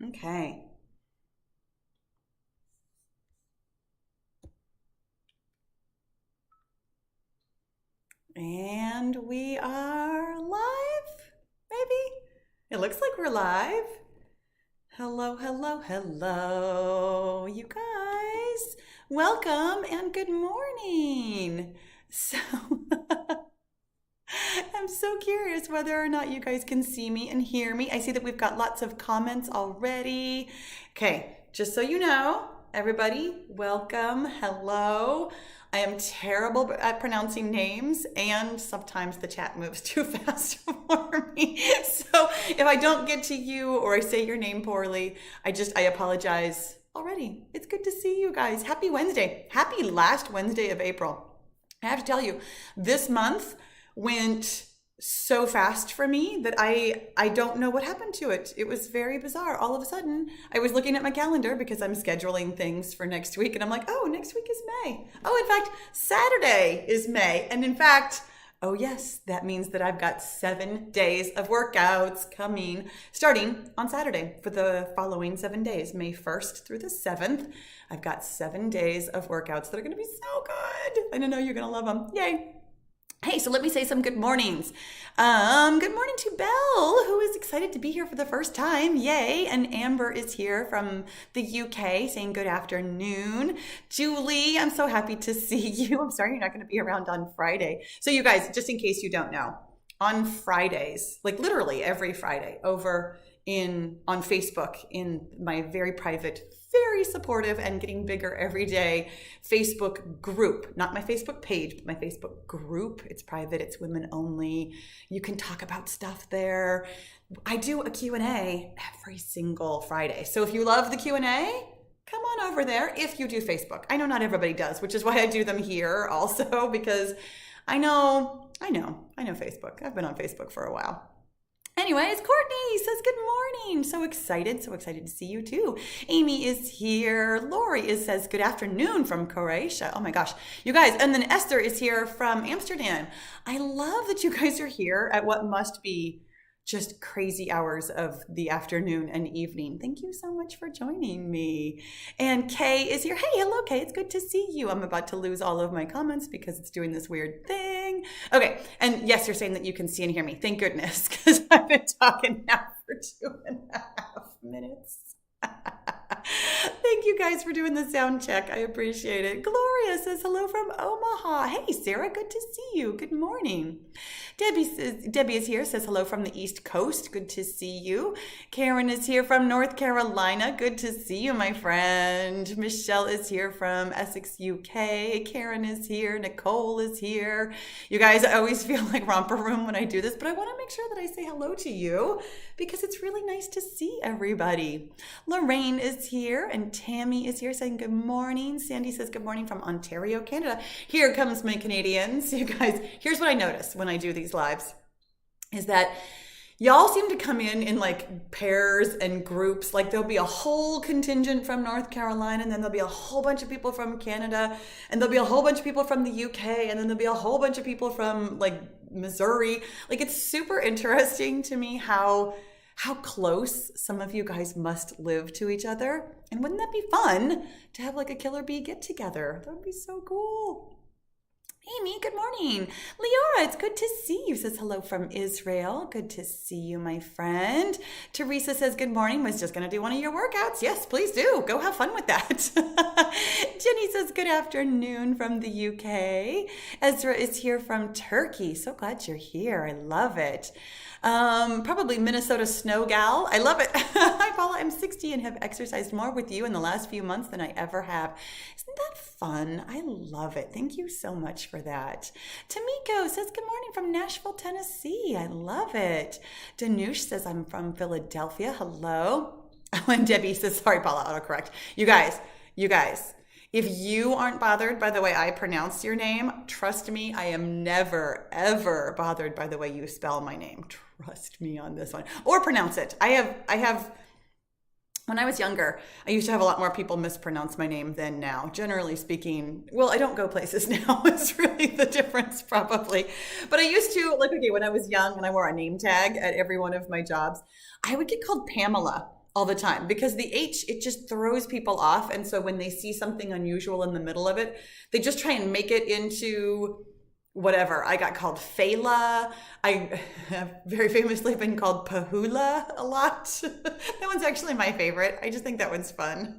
Okay. And we are live, maybe? It looks like we're live. Hello, hello, hello, you guys. Welcome and good morning. So, I'm so curious whether or not you guys can see me and hear me. I see that we've got lots of comments already. Okay, just so you know, everybody, welcome. Hello. I am terrible at pronouncing names, and sometimes the chat moves too fast for me. So if I don't get to you or I say your name poorly, I apologize already. It's good to see you guys. Happy Wednesday. Happy last Wednesday of April. I have to tell you, this month went so fast for me that I don't know what happened to it. It was very bizarre. All of a sudden, I was looking at my calendar because I'm scheduling things for next week, and I'm like, oh, next week is May. Oh, in fact, Saturday is May. And in fact, oh yes, that means that I've got 7 days of workouts coming, starting on Saturday for the following 7 days, May 1st through the 7th. I've got 7 days of workouts that are going to be so good. And I know you're going to love them. Yay. Hey, so let me say some good mornings. Good morning to Belle, who is excited to be here for the first time. Yay. And Amber is here from the UK saying good afternoon. Julie, I'm so happy to see you. I'm sorry you're not going to be around on Friday. So you guys, just in case you don't know, on Fridays, like literally every Friday over on Facebook in my very private, very supportive and getting bigger every day Facebook group, not my Facebook page, but my Facebook group. It's private, it's women only. You can talk about stuff there. I do a Q&A every single Friday. So if you love the Q&A, come on over there if you do Facebook. I know not everybody does, which is why I do them here also, because I know Facebook. I've been on Facebook for a while. Anyways, Courtney says good morning. So excited to see you too. Amy is here. Lori says good afternoon from Croatia. Oh my gosh, you guys. And then Esther is here from Amsterdam. I love that you guys are here at what must be just crazy hours of the afternoon and evening. Thank you so much for joining me. And Kay is here. Hey, hello, Kay. It's good to see you. I'm about to lose all of my comments because it's doing this weird thing. Okay. And yes, you're saying that you can see and hear me. Thank goodness, because I've been talking now for 2.5 minutes. Thank you guys for doing the sound check. I appreciate it. Gloria says hello from Omaha. Hey, Sarah, good to see you. Good morning. Debbie is here, says hello from the East Coast. Good to see you. Karen is here from North Carolina. Good to see you, my friend. Michelle is here from Essex, UK. Karen is here. Nicole is here. You guys, I always feel like romper room when I do this, but I want to make sure that I say hello to you because it's really nice to see everybody. Lorraine is here and Tammy is here saying good morning. Sandy says good morning from Ontario, Canada. Here comes my Canadians. You guys, here's what I notice when I do these lives is that y'all seem to come in like pairs and groups. Like there'll be a whole contingent from North Carolina, and then there'll be a whole bunch of people from Canada, and there'll be a whole bunch of people from the UK, and then there'll be a whole bunch of people from like Missouri. Like it's super interesting to me how close some of you guys must live to each other. And wouldn't that be fun to have like a Killer Bee get together? That would be so cool. Amy, good morning. Leora, it's good to see you, says hello from Israel. Good to see you, my friend. Teresa says good morning, was just going to do one of your workouts. Yes, please do. Go have fun with that. Jenny says good afternoon from the UK. Ezra is here from Turkey. So glad you're here. I love it. Probably Minnesota snow gal. I love it. Hi, Paula. I'm 60 and have exercised more with you in the last few months than I ever have. Isn't that fun? I love it. Thank you so much for that. Tamiko says good morning from Nashville, Tennessee. I love it. Danush says I'm from Philadelphia. Hello. And Debbie says, sorry, Paula, autocorrect. You guys, if you aren't bothered by the way I pronounce your name, trust me, I am never, ever bothered by the way you spell my name. Trust me on this one. Or pronounce it. I have, when I was younger, I used to have a lot more people mispronounce my name than now. Generally speaking, well, I don't go places now. It's really the difference probably. But I used to, like, okay, when I was young and I wore a name tag at every one of my jobs, I would get called Pamela. all the time, because the H, it just throws people off. And so when they see something unusual in the middle of it, they just try and make it into whatever. I got called Fela. I have very famously been called Pahula a lot. That one's actually my favorite. I just think that one's fun.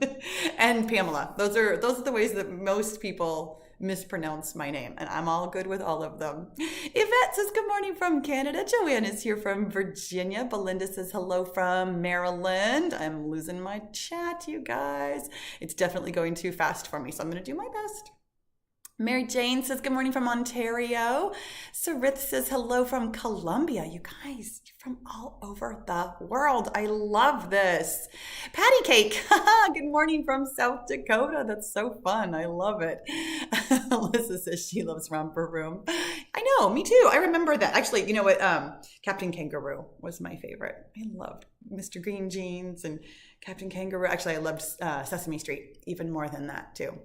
And Pamela. Those are the ways that most people mispronounce my name, and I'm all good with all of them. Yvette says good morning from Canada. Joanne is here from Virginia. Belinda says hello from Maryland. I'm losing my chat, you guys. It's definitely going too fast for me, so I'm going to do my best. Mary Jane says good morning from Ontario. Sarith says hello from Colombia. You guys, you're from all over the world. I love this. Patty Cake, good morning from South Dakota. That's so fun. I love it. Alyssa says she loves Romper Room. I know, me too. I remember that. Actually, you know what? Captain Kangaroo was my favorite. I loved Mr. Green Jeans and Captain Kangaroo. Actually, I loved Sesame Street even more than that too.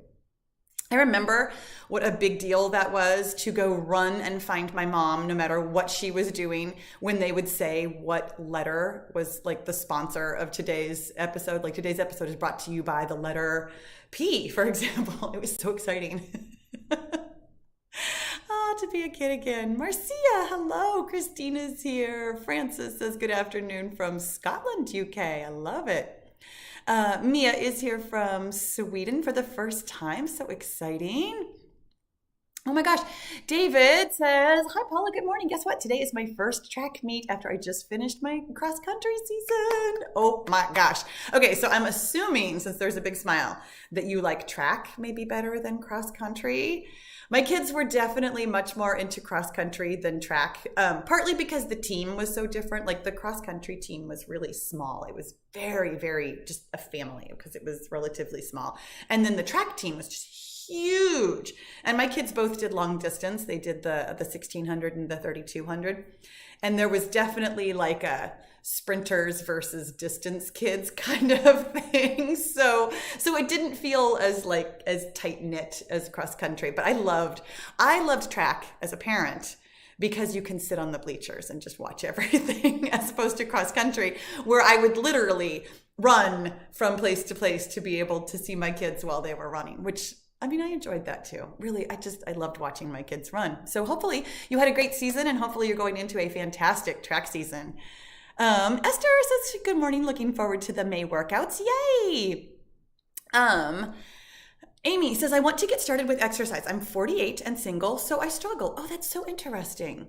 I remember what a big deal that was to go run and find my mom, no matter what she was doing, when they would say what letter was like the sponsor of today's episode. Like today's episode is brought to you by the letter P, for example. It was so exciting. To be a kid again. Marcia, hello. Christina's here. Francis says good afternoon from Scotland, UK. I love it. Mia is here from Sweden for the first time. So exciting. Oh my gosh. David says, hi, Paula. Good morning. Guess what? Today is my first track meet after I just finished my cross country season. Oh my gosh. Okay. So I'm assuming, since there's a big smile, that you like track maybe better than cross country. My kids were definitely much more into cross country than track, partly because the team was so different. Like the cross country team was really small. It was very, very just a family because it was relatively small. And then the track team was just huge. And my kids both did long distance. They did the 1600 and the 3200. And there was definitely like a sprinters versus distance kids kind of thing. So it didn't feel as tight knit as cross country, but I loved track as a parent because you can sit on the bleachers and just watch everything as opposed to cross country where I would literally run from place to place to be able to see my kids while they were running, which I mean, I enjoyed that too. Really, I loved watching my kids run. So hopefully you had a great season and hopefully you're going into a fantastic track season. Esther says, good morning. Looking forward to the May workouts. Yay. Amy says, I want to get started with exercise. I'm 48 and single, so I struggle. Oh, that's so interesting.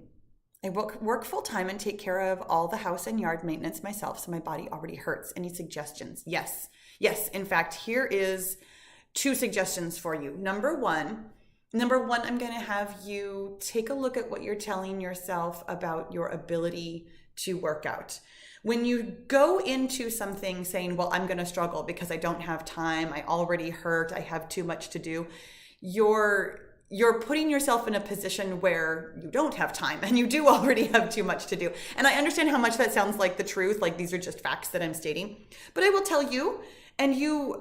I work full time and take care of all the house and yard maintenance myself, so my body already hurts. Any suggestions? Yes. In fact, here is 2 suggestions for you. Number one, I'm going to have you take a look at what you're telling yourself about your ability to work out. When you go into something saying, well, I'm going to struggle because I don't have time, I already hurt, I have too much to do, you're putting yourself in a position where you don't have time and you do already have too much to do. And I understand how much that sounds like the truth, like these are just facts that I'm stating. But I will tell you, and you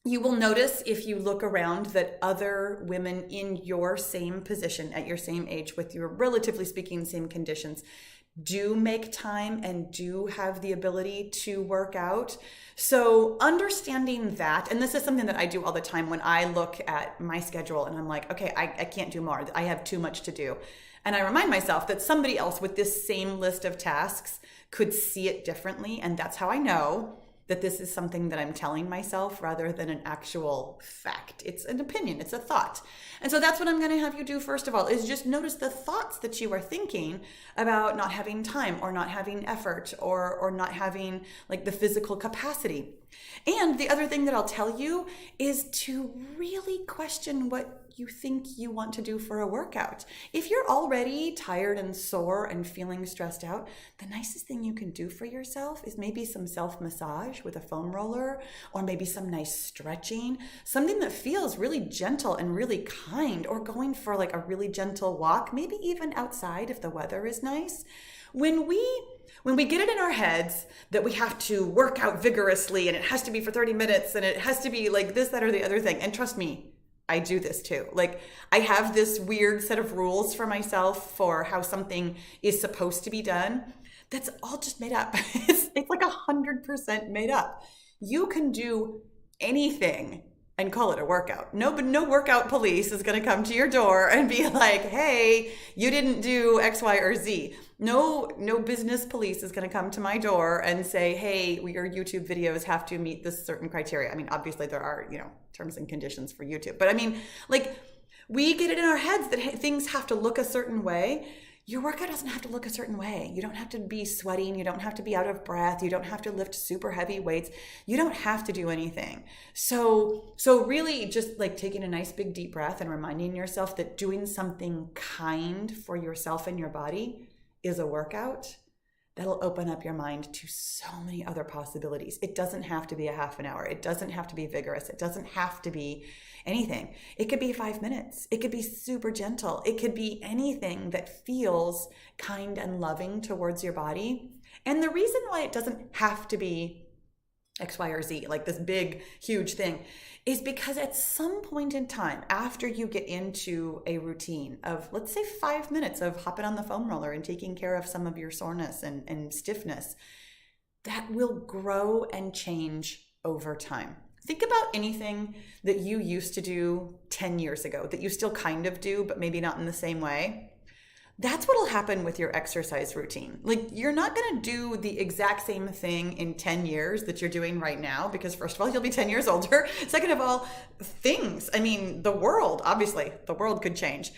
will notice if you look around that other women in your same position, at your same age, with your relatively speaking same conditions, do make time and do have the ability to work out. So understanding that, and this is something that I do all the time when I look at my schedule and I'm like, okay, I can't do more. I have too much to do. And I remind myself that somebody else with this same list of tasks could see it differently. And that's how I know that this is something that I'm telling myself rather than an actual fact. It's an opinion, it's a thought. And so that's what I'm going to have you do first of all, is just notice the thoughts that you are thinking about not having time or not having effort or not having like the physical capacity. And the other thing that I'll tell you is to really question what you think you want to do for a workout. If you're already tired and sore and feeling stressed out, the nicest thing you can do for yourself is maybe some self-massage with a foam roller, or maybe some nice stretching, something that feels really gentle and really kind, or going for like a really gentle walk, maybe even outside if the weather is nice. When we get it in our heads that we have to work out vigorously and it has to be for 30 minutes and it has to be like this, that, or the other thing, and trust me, I do this too. Like I have this weird set of rules for myself for how something is supposed to be done. That's all just made up. It's like 100% made up. You can do anything and call it a workout. No, but no workout police is going to come to your door and be like, "Hey, you didn't do X, Y, or Z." No business police is going to come to my door and say, "Hey, your YouTube videos have to meet this certain criteria." I mean, obviously there are, terms and conditions for YouTube. But I mean, like, we get it in our heads that things have to look a certain way. Your workout doesn't have to look a certain way. You don't have to be sweating. You don't have to be out of breath. You don't have to lift super heavy weights. You don't have to do anything. So really just like taking a nice big deep breath and reminding yourself that doing something kind for yourself and your body is a workout. That'll open up your mind to so many other possibilities. It doesn't have to be a half an hour. It doesn't have to be vigorous. It doesn't have to be anything. It could be 5 minutes. It could be super gentle. It could be anything that feels kind and loving towards your body. And the reason why it doesn't have to be X, Y, or Z, like this big, huge thing, is because at some point in time, after you get into a routine of, let's say, 5 minutes of hopping on the foam roller and taking care of some of your soreness and stiffness, that will grow and change over time. Think about anything that you used to do 10 years ago that you still kind of do, but maybe not in the same way. That's what'll happen with your exercise routine. Like, you're not going to do the exact same thing in 10 years that you're doing right now, because first of all, you'll be 10 years older. Second of all, the world, obviously, the world could change.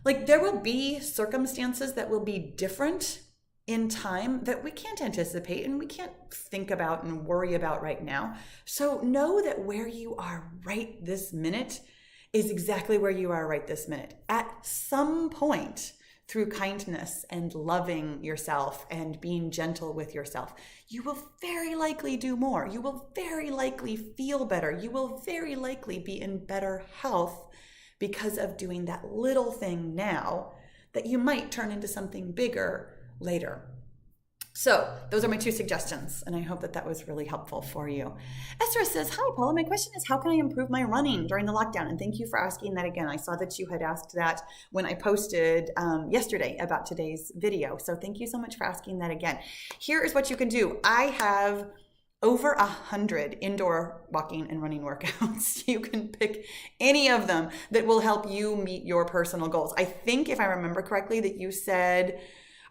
Like, there will be circumstances that will be different in time that we can't anticipate and we can't think about and worry about right now. So know that where you are right this minute is exactly where you are right this minute. At some point, through kindness and loving yourself and being gentle with yourself, you will very likely do more. You will very likely feel better. You will very likely be in better health because of doing that little thing now that you might turn into something bigger later. So those are my 2 suggestions, and I hope that was really helpful for you. Esther says, "Hi, Paula. My question is, how can I improve my running during the lockdown?" And thank you for asking that again. I saw that you had asked that when I posted yesterday about today's video. So thank you so much for asking that again. Here is what you can do. I have over 100 indoor walking and running workouts. You can pick any of them that will help you meet your personal goals. I think, if I remember correctly, that you said,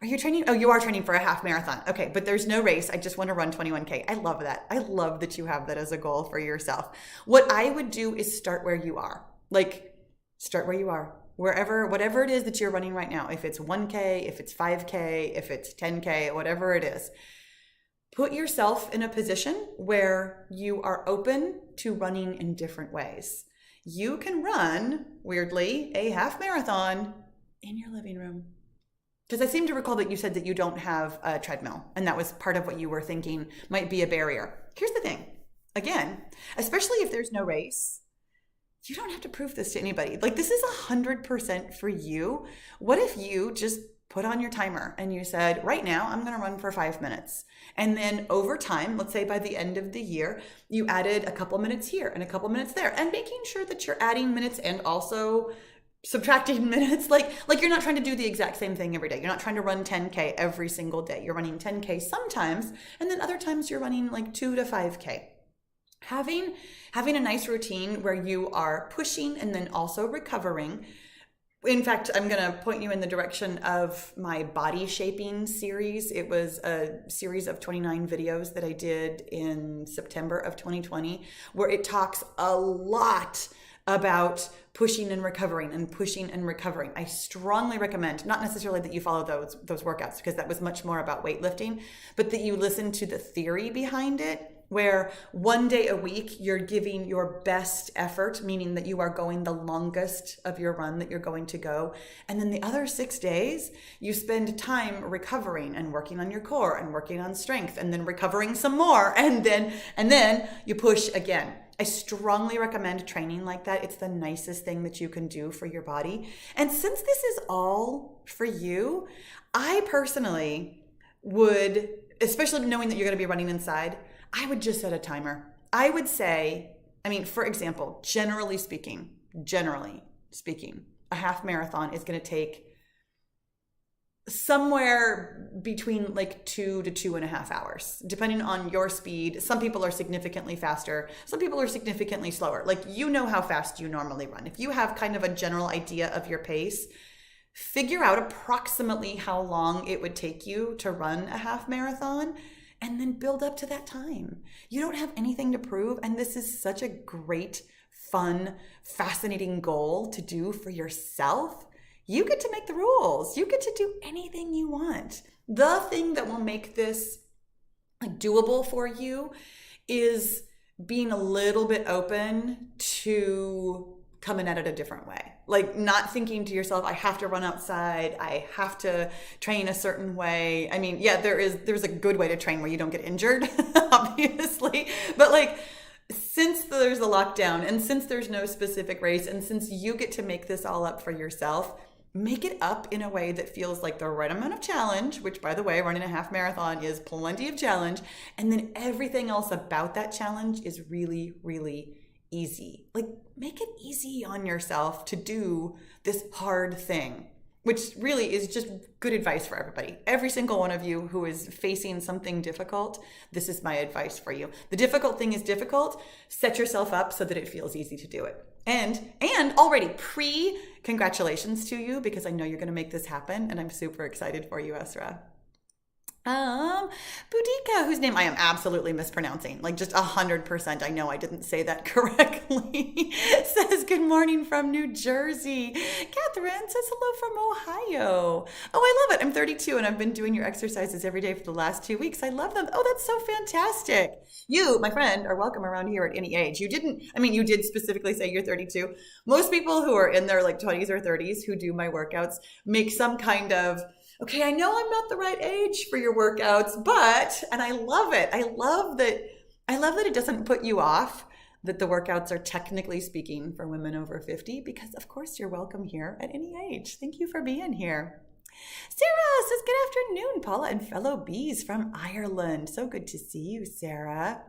are you training? Oh, you are training for a half marathon. Okay, but there's no race. I just want to run 21K. I love that. I love that you have that as a goal for yourself. What I would do is start where you are. Like, start where you are. Wherever, whatever it is that you're running right now. If it's 1K, if it's 5K, if it's 10K, whatever it is. Put yourself in a position where you are open to running in different ways. You can run, weirdly, a half marathon in your living room. Because I seem to recall that you said that you don't have a treadmill, and that was part of what you were thinking might be a barrier. Here's the thing. Again, especially if there's no race, you don't have to prove this to anybody. Like, this is 100% for you. What if you just put on your timer and you said, right now, I'm going to run for 5 minutes. And then over time, let's say by the end of the year, you added a couple minutes here and a couple minutes there, and making sure that you're adding minutes and also subtracting minutes. Like you're not trying to do the exact same thing every day. You're not trying to run 10K every single day. You're running 10K sometimes, and then other times you're running like 2 to 5K. Having a nice routine where you are pushing and then also recovering. In fact, I'm going to point you in the direction of my body shaping series. It was a series of 29 videos that I did in September of 2020, where it talks a lot about pushing and recovering and pushing and recovering. I strongly recommend, not necessarily that you follow those workouts, because that was much more about weightlifting, but that you listen to the theory behind it, where 1 day a week you're giving your best effort, meaning that you are going the longest of your run that you're going to go. And then the other 6 days, you spend time recovering and working on your core and working on strength, and then recovering some more. And then you push again. I strongly recommend training like that. It's the nicest thing that you can do for your body. And since this is all for you, I personally would, especially knowing that you're going to be running inside, I would just set a timer. I would say, for example, generally speaking, a half marathon is going to take somewhere between like 2 to 2.5 hours, depending on your speed. Some people are significantly faster. Some people are significantly slower. Like, you know how fast you normally run. If you have kind of a general idea of your pace, figure out approximately how long it would take you to run a half marathon and then build up to that time. You don't have anything to prove. And this is such a great, fun, fascinating goal to do for yourself. You get to make the rules. You get to do anything you want. The thing that will make this doable for you is being a little bit open to coming at it a different way. Like, not thinking to yourself, I have to run outside, I have to train a certain way. I mean, yeah, there's a good way to train where you don't get injured, obviously. But like, since there's a lockdown and since there's no specific race and since you get to make this all up for yourself, make it up in a way that feels like the right amount of challenge, which, by the way, running a half marathon is plenty of challenge. And then everything else about that challenge is really, really easy. Like, make it easy on yourself to do this hard thing, which really is just good advice for everybody. Every single one of you who is facing something difficult, this is my advice for you. The difficult thing is difficult. Set yourself up so that it feels easy to do it. And already congratulations to you, because I know you're going to make this happen, and I'm super excited for you, Esra. Boudica, whose name I am absolutely mispronouncing, like just 100%. I know I didn't say that correctly. Says good morning from New Jersey. Catherine says hello from Ohio. Oh, I love it. I'm 32 and I've been doing your exercises every day for the last 2 weeks. I love them. Oh, that's so fantastic. You, my friend, are welcome around here at any age. You did specifically say you're 32. Most people who are in their like 20s or 30s who do my workouts make some kind of, okay, I know I'm not the right age for your workouts, but, and I love it. I love that it doesn't put you off that the workouts are technically speaking for women over 50, because of course you're welcome here at any age. Thank you for being here. Sarah says, good afternoon, Paula and fellow bees from Ireland. So good to see you, Sarah.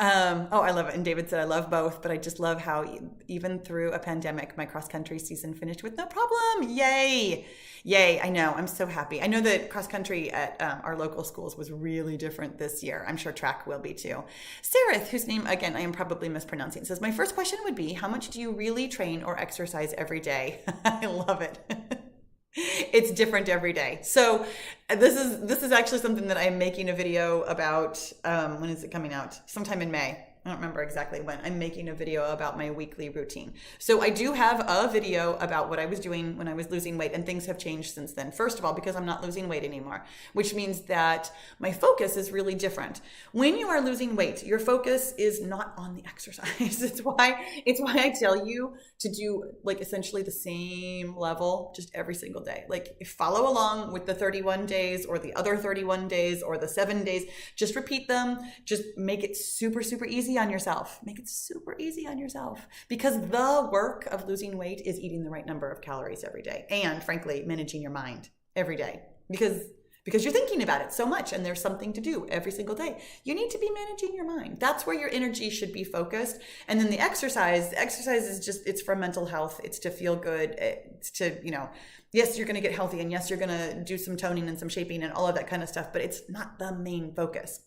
I love it. And David said, I love both, but I just love how even through a pandemic, my cross-country season finished with no problem. Yay. Yay. I know. I'm so happy. I know that cross-country at our local schools was really different this year. I'm sure track will be too. Sarah, whose name, again, I am probably mispronouncing, says, my first question would be, how much do you really train or exercise every day? I love it. It's different every day. So this is actually something that I'm making a video about. When is it coming out? Sometime in May. I don't remember exactly when. I'm making a video about my weekly routine. So I do have a video about what I was doing when I was losing weight, and things have changed since then. First of all, because I'm not losing weight anymore, which means that my focus is really different. When you are losing weight, your focus is not on the exercise. It's why I tell you to do like essentially the same level just every single day. Like, follow along with the 31 days or the other 31 days or the 7 days. Just repeat them. Just make it super, super easy on yourself. Make it super easy on yourself, because the work of losing weight is eating the right number of calories every day, and frankly, managing your mind every day, because you're thinking about it so much and there's something to do every single day. You need to be managing your mind. That's where your energy should be focused. And then the exercise is just, it's for mental health. It's to feel good. It's to, yes, you're going to get healthy, and yes, you're going to do some toning and some shaping and all of that kind of stuff, but it's not the main focus.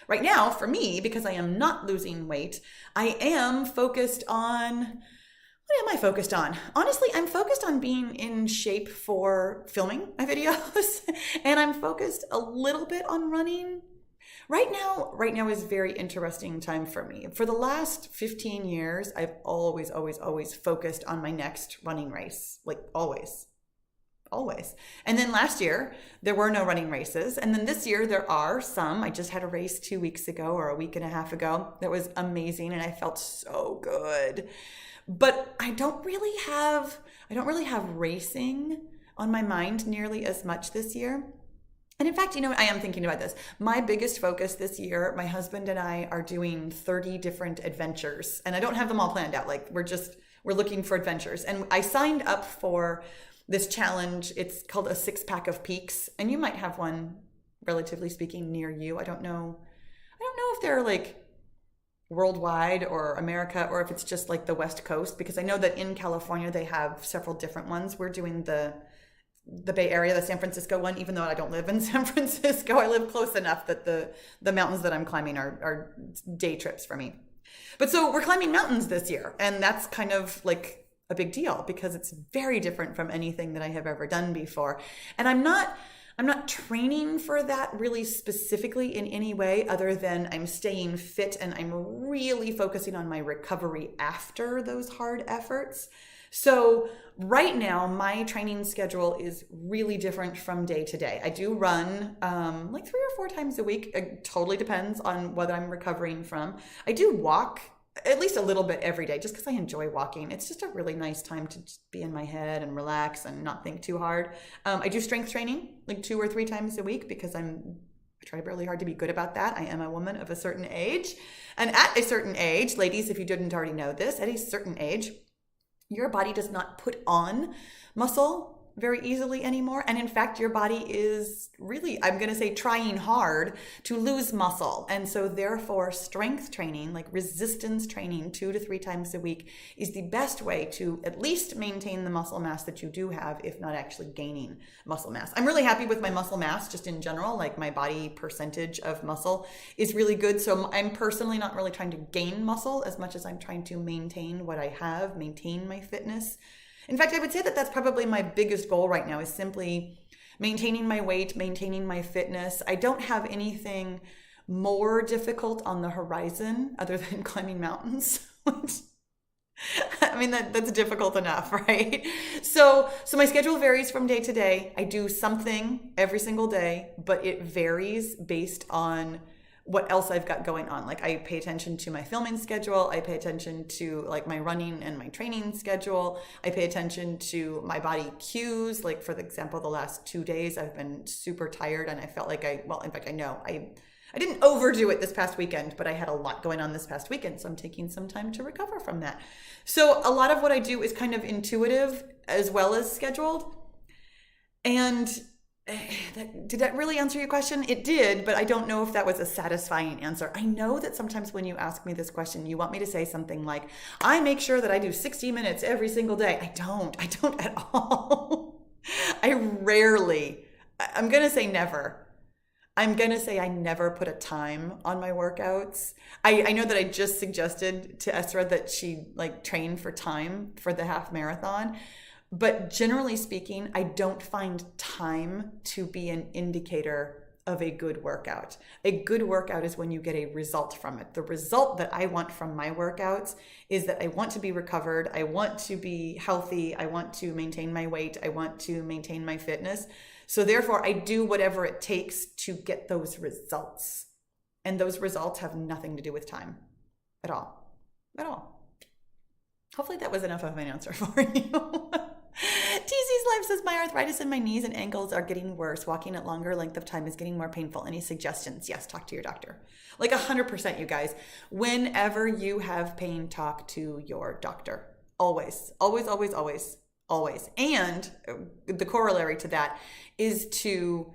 Right now, for me, because I am not losing weight, I am focused on, what am I focused on? Honestly, I'm focused on being in shape for filming my videos, and I'm focused a little bit on running. Right now is a very interesting time for me. For the last 15 years, I've always focused on my next running race, like always. And then last year, there were no running races. And then this year, there are some. I just had a race 2 weeks ago or a week and a half ago that was amazing, and I felt so good. But I don't really have racing on my mind nearly as much this year. And in fact, I am thinking about this. My biggest focus this year, my husband and I are doing 30 different adventures, and I don't have them all planned out. Like, we're looking for adventures. And I signed up for this challenge. It's called a 6-pack of peaks, and you might have one, relatively speaking, near you. I don't know if they're like worldwide or America, or if it's just like the West Coast, because I know that in California they have several different ones. We're doing the the Bay Area, the San Francisco one, even though I don't live in San Francisco. I live close enough that the mountains that I'm climbing are day trips for me. But so we're climbing mountains this year, and that's kind of like a big deal because it's very different from anything that I have ever done before. And I'm not training for that really specifically in any way other than I'm staying fit and I'm really focusing on my recovery after those hard efforts. So right now, my training schedule is really different from day to day. I do run like 3 or 4 times a week. It totally depends on what I'm recovering from. I do walk at least a little bit every day just because I enjoy walking. It's just a really nice time to just be in my head and relax and not think too hard. I do strength training like 2 or 3 times a week because I try really hard to be good about that. I am a woman of a certain age. And at a certain age, ladies, if you didn't already know this, at a certain age, your body does not put on muscle very easily anymore. And in fact, your body is really, I'm going to say, trying hard to lose muscle. And so therefore, strength training, like resistance training 2 to 3 times a week, is the best way to at least maintain the muscle mass that you do have, if not actually gaining muscle mass. I'm really happy with my muscle mass just in general, like my body percentage of muscle is really good. So I'm personally not really trying to gain muscle as much as I'm trying to maintain what I have, maintain my fitness. In fact, I would say that that's probably my biggest goal right now is simply maintaining my weight, maintaining my fitness. I don't have anything more difficult on the horizon other than climbing mountains. I mean, that's difficult enough, right? So my schedule varies from day to day. I do something every single day, but it varies based on what else I've got going on. Like I pay attention to my filming schedule. I pay attention to like my running and my training schedule. I pay attention to my body cues. Like for example, the last 2 days I've been super tired and I felt like I didn't overdo it this past weekend, but I had a lot going on this past weekend. So I'm taking some time to recover from that. So a lot of what I do is kind of intuitive as well as scheduled. And did that really answer your question? It did, but I don't know if that was a satisfying answer. I know that sometimes when you ask me this question, you want me to say something like, I make sure that I do 60 minutes every single day. I don't at all. I'm going to say never. I'm going to say I never put a time on my workouts. I know that I just suggested to Esra that she like train for time for the half marathon. But generally speaking, I don't find time to be an indicator of a good workout. A good workout is when you get a result from it. The result that I want from my workouts is that I want to be recovered. I want to be healthy. I want to maintain my weight. I want to maintain my fitness. So therefore, I do whatever it takes to get those results. And those results have nothing to do with time at all. At all. Hopefully that was enough of an answer for you. TC's Life says, my arthritis in my knees and ankles are getting worse. Walking at longer length of time is getting more painful. Any suggestions? Yes, talk to your doctor. Like 100%, you guys. Whenever you have pain, talk to your doctor. Always, always, always, always, always. And the corollary to that is to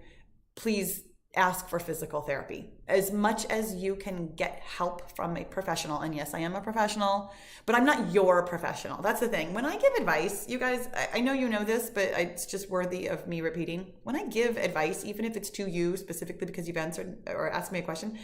please ask for physical therapy. As much as you can get help from a professional, and yes, I am a professional, but I'm not your professional. That's the thing. When I give advice, you guys, I know you know this, but it's just worthy of me repeating. When I give advice, even if it's to you specifically because you've answered or asked me a question,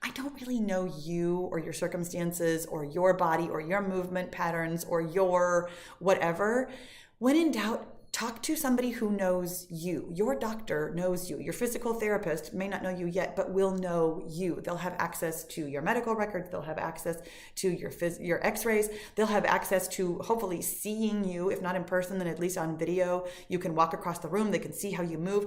I don't really know you or your circumstances or your body or your movement patterns or your whatever. When in doubt, talk to somebody who knows you. Your doctor knows you. Your physical therapist may not know you yet, but will know you. They'll have access to your medical records. They'll have access to your x-rays. They'll have access to hopefully seeing you, if not in person, then at least on video. You can walk across the room. They can see how you move.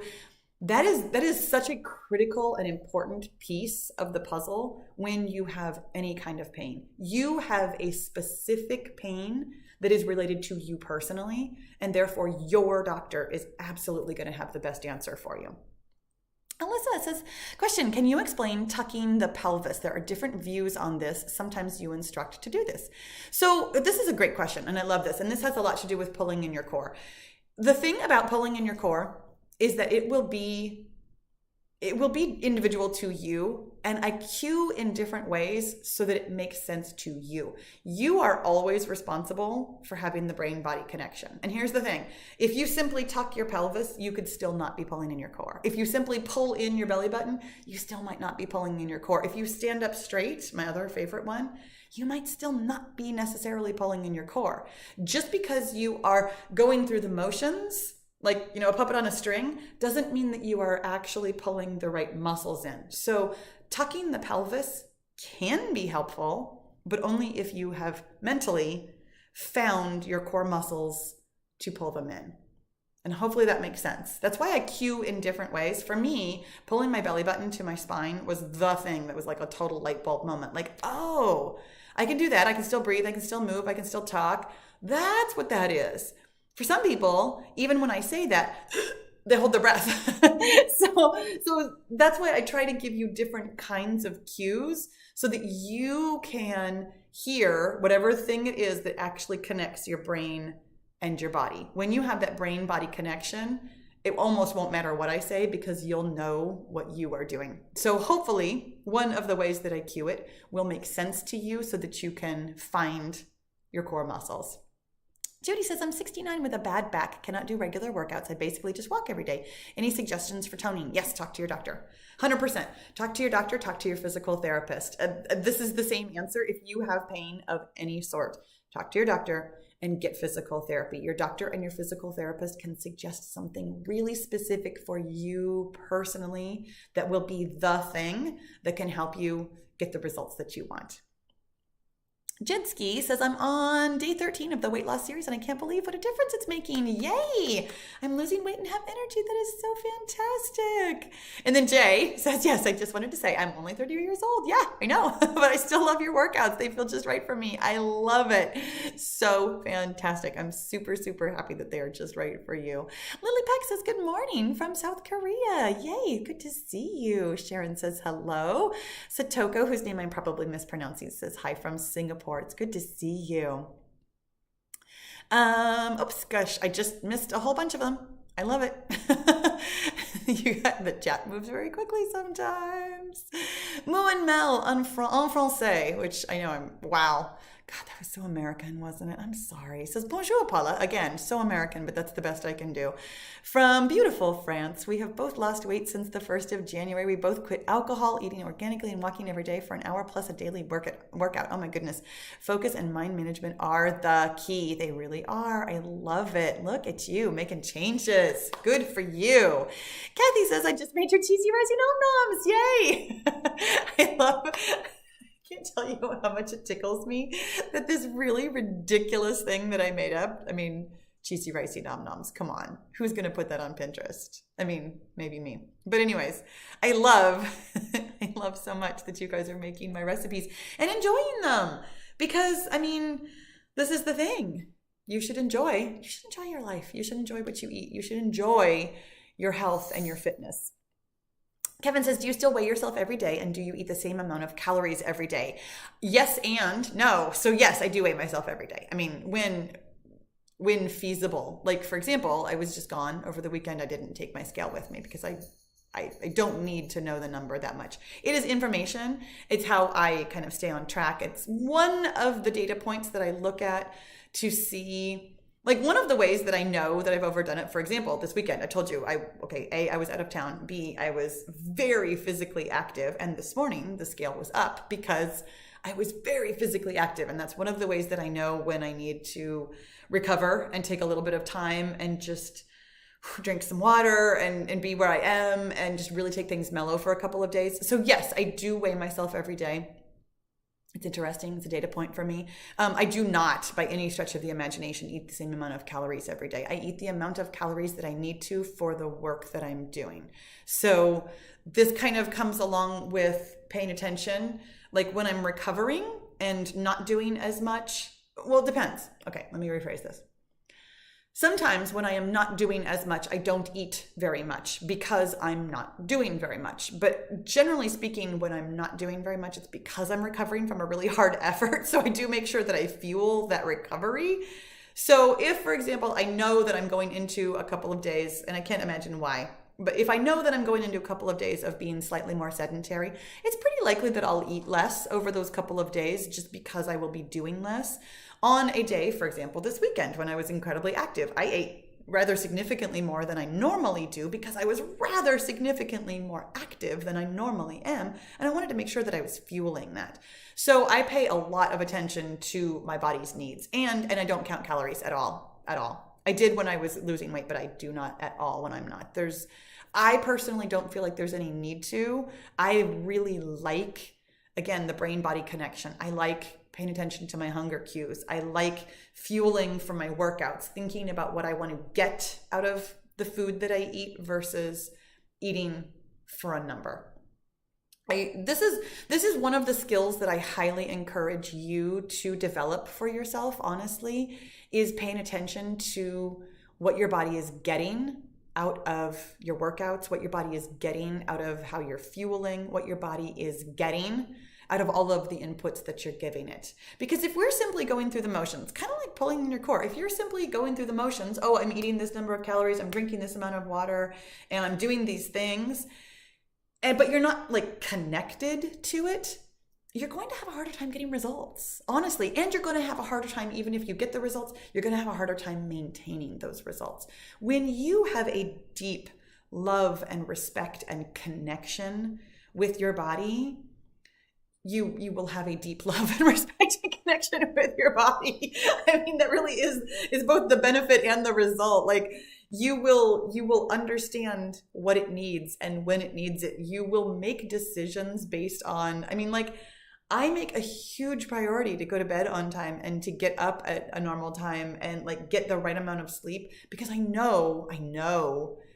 That is such a critical and important piece of the puzzle when you have any kind of pain. You have a specific pain that is related to you personally, and therefore your doctor is absolutely going to have the best answer for you. Alyssa says, question, can you explain tucking the pelvis? There are different views on this. Sometimes you instruct to do this. So this is a great question, and I love this, and this has a lot to do with pulling in your core. The thing about pulling in your core is that it will be individual to you And I cue in different ways so that it makes sense to you. You are always responsible for having the brain-body connection. And here's the thing. If you simply tuck your pelvis, you could still not be pulling in your core. If you simply pull in your belly button, you still might not be pulling in your core. If you stand up straight, my other favorite one, you might still not be necessarily pulling in your core. Just because you are going through the motions, like, a puppet on a string, doesn't mean that you are actually pulling the right muscles in. So tucking the pelvis can be helpful, but only if you have mentally found your core muscles to pull them in. And hopefully that makes sense. That's why I cue in different ways. For me, pulling my belly button to my spine was the thing that was like a total light bulb moment. Like, oh, I can do that. I can still breathe. I can still move. I can still talk. That's what that is. For some people, even when I say that, they hold their breath. So that's why I try to give you different kinds of cues so that you can hear whatever thing it is that actually connects your brain and your body. When you have that brain-body connection, it almost won't matter what I say because you'll know what you are doing. So hopefully, one of the ways that I cue it will make sense to you so that you can find your core muscles. Jody says, I'm 69 with a bad back, cannot do regular workouts. I basically just walk every day. Any suggestions for toning? Yes, talk to your doctor. 100%. Talk to your doctor, talk to your physical therapist. This is the same answer if you have pain of any sort. Talk to your doctor and get physical therapy. Your doctor and your physical therapist can suggest something really specific for you personally that will be the thing that can help you get the results that you want. Jedski says, I'm on day 13 of the weight loss series and I can't believe what a difference it's making. Yay! I'm losing weight and have energy. That is so fantastic. And then Jay says, yes, I just wanted to say I'm only 30 years old. Yeah, I know, but I still love your workouts. They feel just right for me. I love it. So fantastic. I'm super, super happy that they are just right for you. Lily Peck says, good morning from South Korea. Yay, good to see you. Sharon says, hello. Satoko, whose name I'm probably mispronouncing, says, hi from Singapore. It's good to see you. Oops, gosh, I just missed a whole bunch of them. I love it. The chat moves very quickly sometimes. Moo and Mel en français, which I know wow. God, that was so American, wasn't it? I'm sorry. It says, bonjour, Paula. Again, so American, but that's the best I can do. From beautiful France, we have both lost weight since the 1st of January. We both quit alcohol, eating organically, and walking every day for an hour plus a daily workout. Oh my goodness. Focus and mind management are the key. They really are. I love it. Look at you making changes. Good for you. Kathy says, I just made your cheesy rising nom-noms. Yay. I love I can't tell you how much it tickles me that this really ridiculous thing that I made up, cheesy ricey nom-noms, come on. Who's going to put that on Pinterest? Maybe me. But anyways, I love so much that you guys are making my recipes and enjoying them because, this is the thing. You should enjoy your life. You should enjoy what you eat. You should enjoy your health and your fitness. Kevin says, do you still weigh yourself every day and do you eat the same amount of calories every day? Yes and no. So yes, I do weigh myself every day. When feasible. Like for example, I was just gone over the weekend. I didn't take my scale with me because I don't need to know the number that much. It is information. It's how I kind of stay on track. It's one of the data points that I look at to see. Like one of the ways that I know that I've overdone it, for example, this weekend, I told you, A, I was out of town. B, I was very physically active. And this morning, the scale was up because I was very physically active. And that's one of the ways that I know when I need to recover and take a little bit of time and just drink some water and be where I am and just really take things mellow for a couple of days. So yes, I do weigh myself every day. It's interesting. It's a data point for me. I do not, by any stretch of the imagination, eat the same amount of calories every day. I eat the amount of calories that I need to for the work that I'm doing. So this kind of comes along with paying attention. Like when I'm recovering and not doing as much, well, it depends. Okay, let me rephrase this. Sometimes when I am not doing as much, I don't eat very much because I'm not doing very much. But generally speaking, when I'm not doing very much, it's because I'm recovering from a really hard effort. So I do make sure that I fuel that recovery. So if, for example, I know that I'm going into a couple of days, and I can't imagine why, but if I know that I'm going into a couple of days of being slightly more sedentary, it's pretty likely that I'll eat less over those couple of days just because I will be doing less. On a day, for example, this weekend when I was incredibly active, I ate rather significantly more than I normally do because I was rather significantly more active than I normally am. And I wanted to make sure that I was fueling that. So I pay a lot of attention to my body's needs, and I don't count calories at all. I did when I was losing weight, but I do not at all when I'm not. I personally don't feel like there's any need to. I really like, again, the brain-body connection. I like paying attention to my hunger cues. I like fueling for my workouts, thinking about what I want to get out of the food that I eat versus eating for a number. This is one of the skills that I highly encourage you to develop for yourself, honestly, is paying attention to what your body is getting out of your workouts, what your body is getting out of how you're fueling, what your body is getting out of all of the inputs that you're giving it. Because if we're simply going through the motions, kind of like pulling in your core, if you're simply going through the motions, oh, I'm eating this number of calories, I'm drinking this amount of water, and I'm doing these things, but you're not like connected to it, you're going to have a harder time getting results, honestly. And you're going to have a harder time, even if you get the results, you're going to have a harder time maintaining those results. When you have a deep love and respect and connection with your body, you will have a deep love and respect and connection with your body. I mean, that really is both the benefit and the result. Like you will understand what it needs and when it needs it. You will make decisions based on, I mean, like I make a huge priority to go to bed on time and to get up at a normal time and like get the right amount of sleep, because I know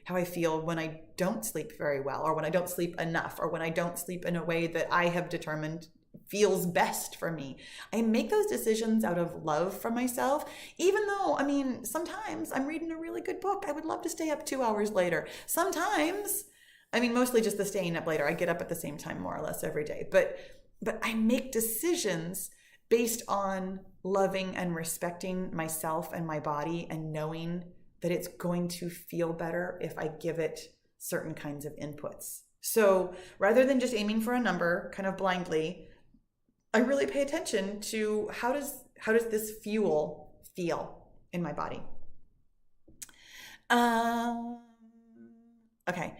how I feel when I don't sleep very well, or when I don't sleep enough, or when I don't sleep in a way that I have determined feels best for me. I make those decisions out of love for myself, even though, I mean, sometimes I'm reading a really good book. I would love to stay up 2 hours later. Sometimes, I mean, mostly just the staying up later. I get up at the same time more or less every day, but I make decisions based on loving and respecting myself and my body and knowing that it's going to feel better if I give it certain kinds of inputs. So rather than just aiming for a number kind of blindly, I really pay attention to how does this fuel feel in my body. Okay.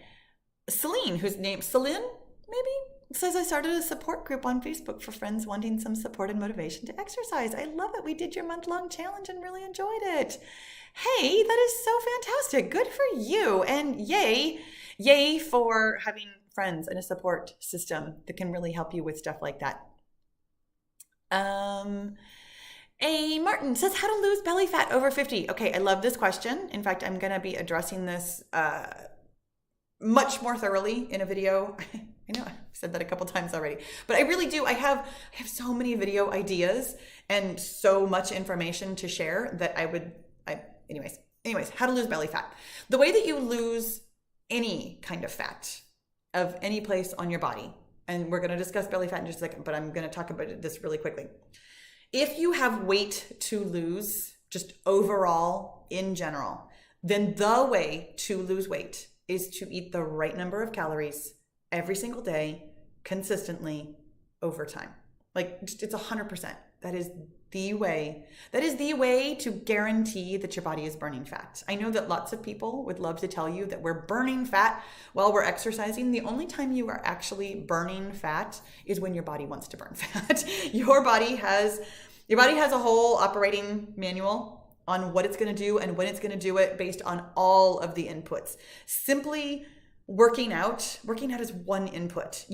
Celine, whose name, Celine, maybe? Says, I started a support group on Facebook for friends wanting some support and motivation to exercise. I love it. We did your month-long challenge and really enjoyed it. Hey, that is so fantastic. Good for you. And yay for having friends and a support system that can really help you with stuff like that. A Martin says, how to lose belly fat over 50. Okay, I love this question. In fact, I'm going to be addressing this much more thoroughly in a video. I know I've said that a couple times already, but I really do. I have so many video ideas and so much information to share that anyways, how to lose belly fat. The way that you lose any kind of fat of any place on your body, and we're going to discuss belly fat in just a second, but I'm going to talk about this really quickly. If you have weight to lose, just overall in general, then the way to lose weight is to eat the right number of calories every single day, consistently, over time. Like, it's 100%. That is the way. That is the way to guarantee that your body is burning fat. I know that lots of people would love to tell you that we're burning fat while we're exercising. The only time you are actually burning fat is when your body wants to burn fat. Your body has a whole operating manual on what it's going to do and when it's going to do it based on all of the inputs. Simply working out is one input.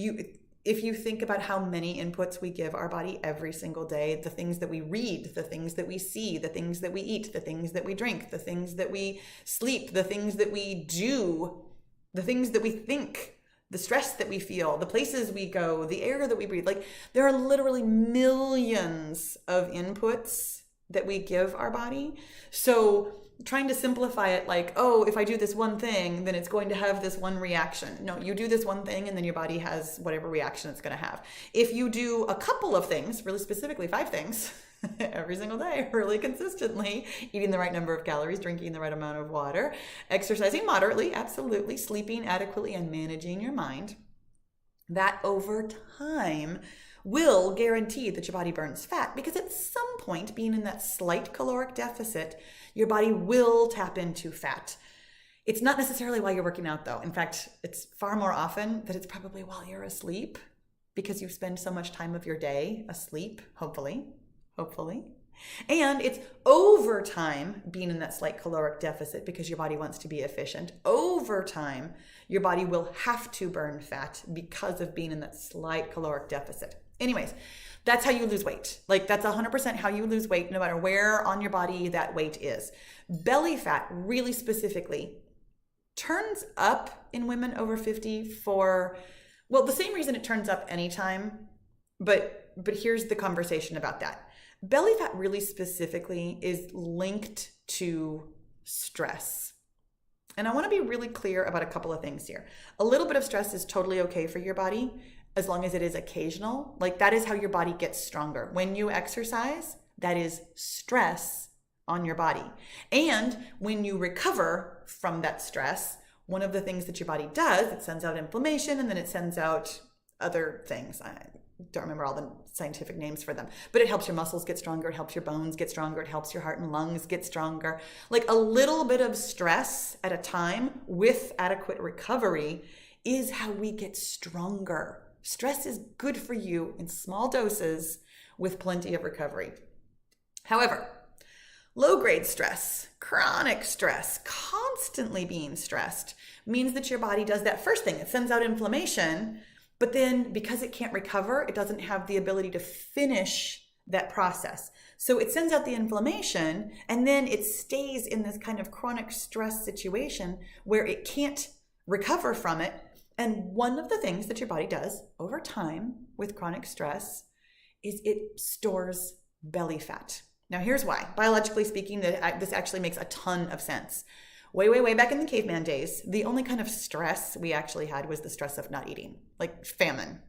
If you think about how many inputs we give our body every single day, the things that we read, the things that we see, the things that we eat, the things that we drink, the things that we sleep, the things that we do, the things that we think, the stress that we feel, the places we go, the air that we breathe, like there are literally millions of inputs that we give our body. So trying to simplify it like, oh, if I do this one thing, then it's going to have this one reaction. No, you do this one thing and then your body has whatever reaction it's going to have. If you do a couple of things, really specifically 5 things, every single day, really consistently, eating the right number of calories, drinking the right amount of water, exercising moderately, absolutely, sleeping adequately, and managing your mind, that over time will guarantee that your body burns fat, because at some point, being in that slight caloric deficit, your body will tap into fat. It's not necessarily while you're working out, though. In fact, it's far more often that it's probably while you're asleep, because you spend so much time of your day asleep, hopefully. And it's over time being in that slight caloric deficit because your body wants to be efficient. Over time, your body will have to burn fat because of being in that slight caloric deficit. Anyways, that's how you lose weight. Like, that's 100% how you lose weight, no matter where on your body that weight is. Belly fat, really specifically, turns up in women over 50 for, well, the same reason it turns up anytime, but here's the conversation about that. Belly fat really specifically is linked to stress. And I want to be really clear about a couple of things here. A little bit of stress is totally okay for your body, as long as it is occasional. Like, that is how your body gets stronger. When you exercise, that is stress on your body. And when you recover from that stress, one of the things that your body does, it sends out inflammation, and then it sends out other things. I don't remember all the scientific names for them, but it helps your muscles get stronger. It helps your bones get stronger. It helps your heart and lungs get stronger. Like, a little bit of stress at a time with adequate recovery is how we get stronger. Stress is good for you in small doses with plenty of recovery. However, low-grade stress, chronic stress, constantly being stressed, means that your body does that first thing. It sends out inflammation, but then because it can't recover, it doesn't have the ability to finish that process. So it sends out the inflammation, and then it stays in this kind of chronic stress situation where it can't recover from it. And one of the things that your body does over time with chronic stress is it stores belly fat. Now, here's why. Biologically speaking, this actually makes a ton of sense. Way back in the caveman days, the only kind of stress we actually had was the stress of not eating, like famine.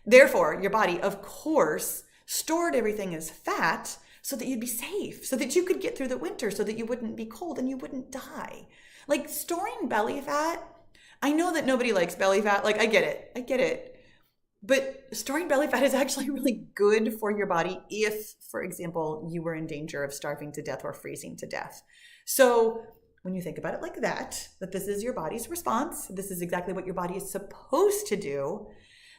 Therefore, your body, of course, stored everything as fat so that you'd be safe, so that you could get through the winter, so that you wouldn't be cold and you wouldn't die. Like, storing belly fat, I know that nobody likes belly fat. Like, I get it. But storing belly fat is actually really good for your body if, for example, you were in danger of starving to death or freezing to death. So when you think about it like that this is your body's response, this is exactly what your body is supposed to do,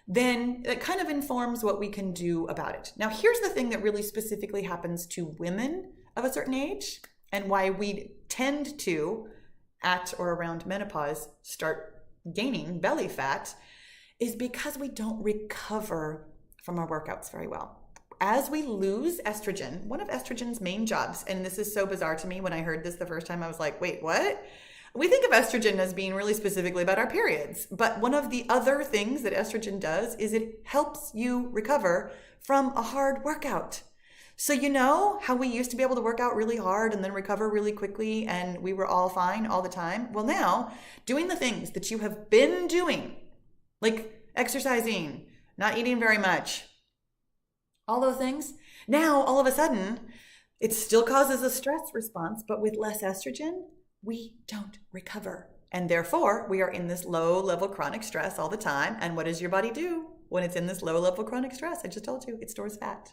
then it kind of informs what we can do about it. Now, here's the thing that really specifically happens to women of a certain age, and why we tend to, at or around menopause, start gaining belly fat, is because we don't recover from our workouts very well. As we lose estrogen, one of estrogen's main jobs, and this is so bizarre to me, when I heard this the first time, I was like, wait, what? We think of estrogen as being really specifically about our periods, but one of the other things that estrogen does is it helps you recover from a hard workout. So you know how we used to be able to work out really hard and then recover really quickly and we were all fine all the time? Well, now, doing the things that you have been doing, like exercising, not eating very much, all those things, now all of a sudden, it still causes a stress response, but with less estrogen, we don't recover. And therefore, we are in this low-level chronic stress all the time. And what does your body do when it's in this low-level chronic stress? I just told you, it stores fat.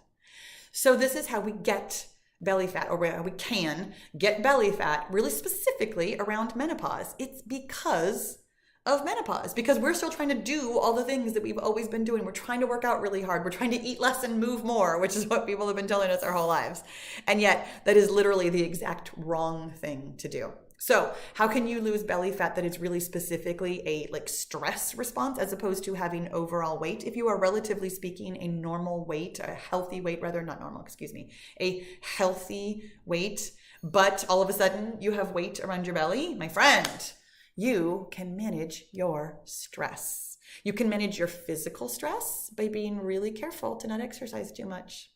So this is how we get belly fat, or how we can get belly fat really specifically around menopause. It's because of menopause, because we're still trying to do all the things that we've always been doing. We're trying to work out really hard. We're trying to eat less and move more, which is what people have been telling us our whole lives. And yet that is literally the exact wrong thing to do. So how can you lose belly fat that is really specifically a stress response as opposed to having overall weight? If you are, relatively speaking, a normal weight, a healthy weight rather, not normal, excuse me, a healthy weight, but all of a sudden you have weight around your belly, my friend, you can manage your stress. You can manage your physical stress by being really careful to not exercise too much.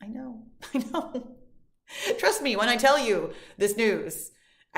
I know. Trust me when I tell you this news.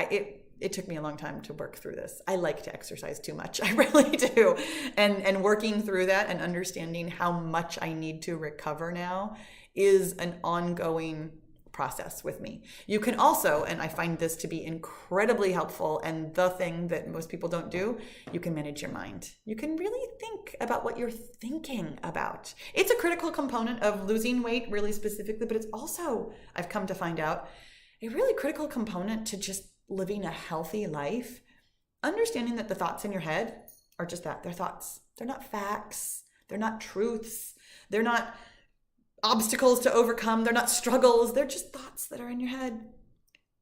it took me a long time to work through this. I like to exercise too much. I really do. And working through that and understanding how much I need to recover now is an ongoing process with me. You can also, and I find this to be incredibly helpful, and the thing that most people don't do, you can manage your mind. You can really think about what you're thinking about. It's a critical component of losing weight, really specifically, but it's also, I've come to find out, a really critical component to just living a healthy life. Understanding that the thoughts in your head are just that, they're thoughts. They're not facts. They're not truths. They're not obstacles to overcome. They're not struggles. They're just thoughts that are in your head.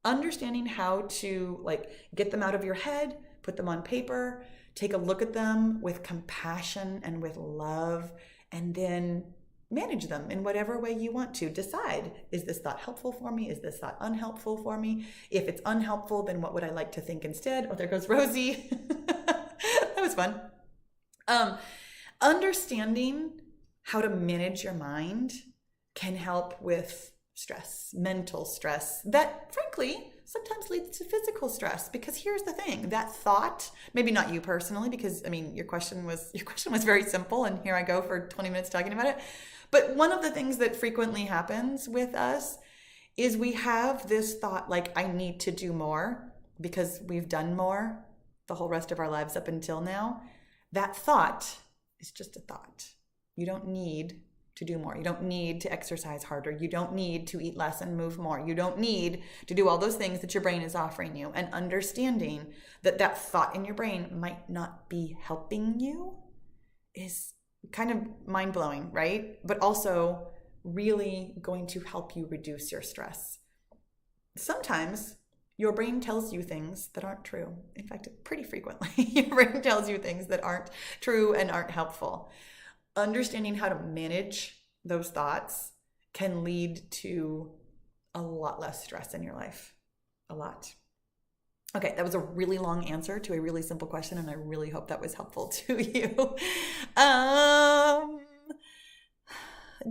Understanding how to get them out of your head, put them on paper, take a look at them with compassion and with love, and then manage them in whatever way you want to. Decide, is this thought helpful for me? Is this thought unhelpful for me? If it's unhelpful, then what would I like to think instead? Oh, there goes Rosie. That was fun. Understanding how to manage your mind can help with stress, mental stress, that frankly sometimes leads to physical stress. Because here's the thing, that thought, maybe not you personally, because your question was very simple, and here I go for 20 minutes talking about it. But one of the things that frequently happens with us is we have this thought I need to do more because we've done more the whole rest of our lives up until now. That thought is just a thought. You don't need to do more. You don't need to exercise harder. You don't need to eat less and move more. You don't need to do all those things that your brain is offering you. And understanding that that thought in your brain might not be helping you is kind of mind-blowing, right? But also really going to help you reduce your stress. Sometimes your brain tells you things that aren't true. In fact, pretty frequently, your brain tells you things that aren't true and aren't helpful. Understanding how to manage those thoughts can lead to a lot less stress in your life. A lot. Okay, that was a really long answer to a really simple question, and I really hope that was helpful to you.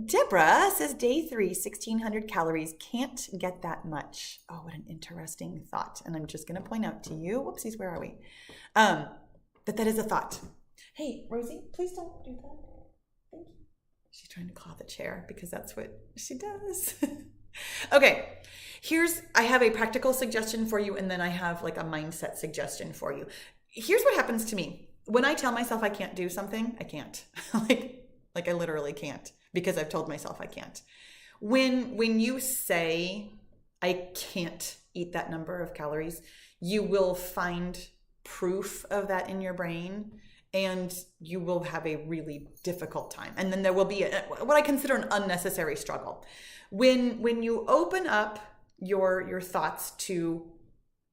Deborah says, day 3, 1,600 calories. Can't get that much. Oh, what an interesting thought. And I'm just going to point out to you, whoopsies, where are we? That is a thought. Hey, Rosie, please don't do that. Thank you. She's trying to claw the chair because that's what she does. Okay, I have a practical suggestion for you, and then I have a mindset suggestion for you. Here's what happens to me. When I tell myself I can't do something, I can't. I literally can't, because I've told myself I can't. When you say I can't eat that number of calories, you will find proof of that in your brain, and you will have a really difficult time. And then there will be what I consider an unnecessary struggle. When you open up your thoughts to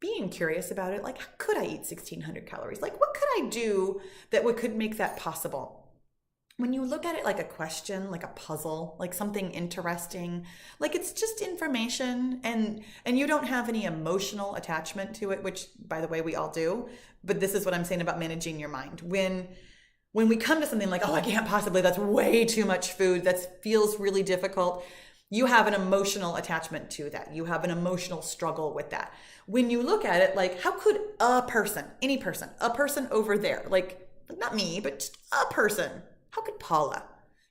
being curious about it, how could I eat 1,600 calories? What could I do that could make that possible? When you look at it like a question, like a puzzle, like something interesting, it's just information, and you don't have any emotional attachment to it, which, by the way, we all do. But this is what I'm saying about managing your mind. When we come to something oh, I can't possibly, that's way too much food, that feels really difficult, you have an emotional attachment to that. You have an emotional struggle with that. When you look at it, how could a person, any person, a person over there, not me, but just a person, how could Paula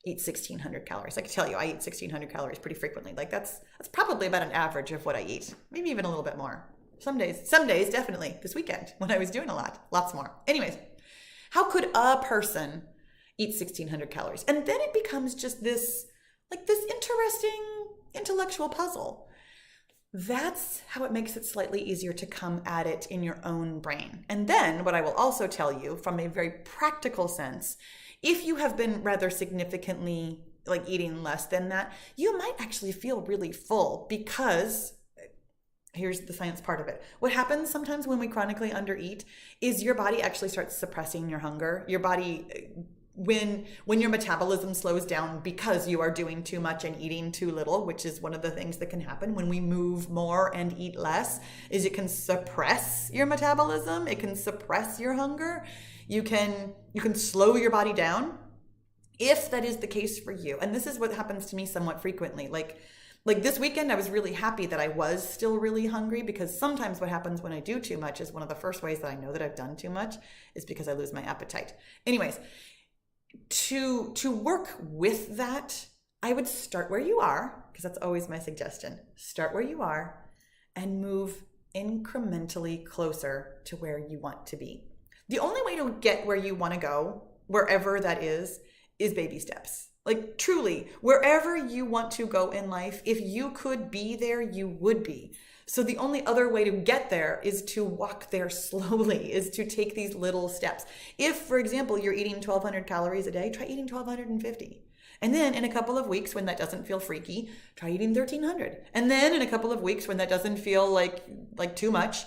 eat 1,600 calories? I can tell you, I eat 1,600 calories pretty frequently. That's probably about an average of what I eat. Maybe even a little bit more. Some days, definitely. This weekend, when I was doing lots more. Anyways, how could a person eat 1,600 calories? And then it becomes just this interesting intellectual puzzle. That's how it makes it slightly easier to come at it in your own brain. And then what I will also tell you from a very practical sense, if you have been rather significantly eating less than that, you might actually feel really full, because here's the science part of it. What happens sometimes when we chronically undereat is your body actually starts suppressing your hunger. Your body, when your metabolism slows down because you are doing too much and eating too little, which is one of the things that can happen when we move more and eat less, is it can suppress your metabolism. It can suppress your hunger. You can slow your body down if that is the case for you. And this is what happens to me somewhat frequently. Like this weekend, I was really happy that I was still really hungry, because sometimes what happens when I do too much is one of the first ways that I know that I've done too much is because I lose my appetite. Anyways, to work with that, I would start where you are, because that's always my suggestion. Start where you are and move incrementally closer to where you want to be. The only way to get where you want to go, wherever that is baby steps. Like truly, wherever you want to go in life, if you could be there, you would be. So the only other way to get there is to walk there slowly, is to take these little steps. If, for example, you're eating 1,200 calories a day, try eating 1,250. And then in a couple of weeks, when that doesn't feel freaky, try eating 1,300. And then in a couple of weeks, when that doesn't feel like too much,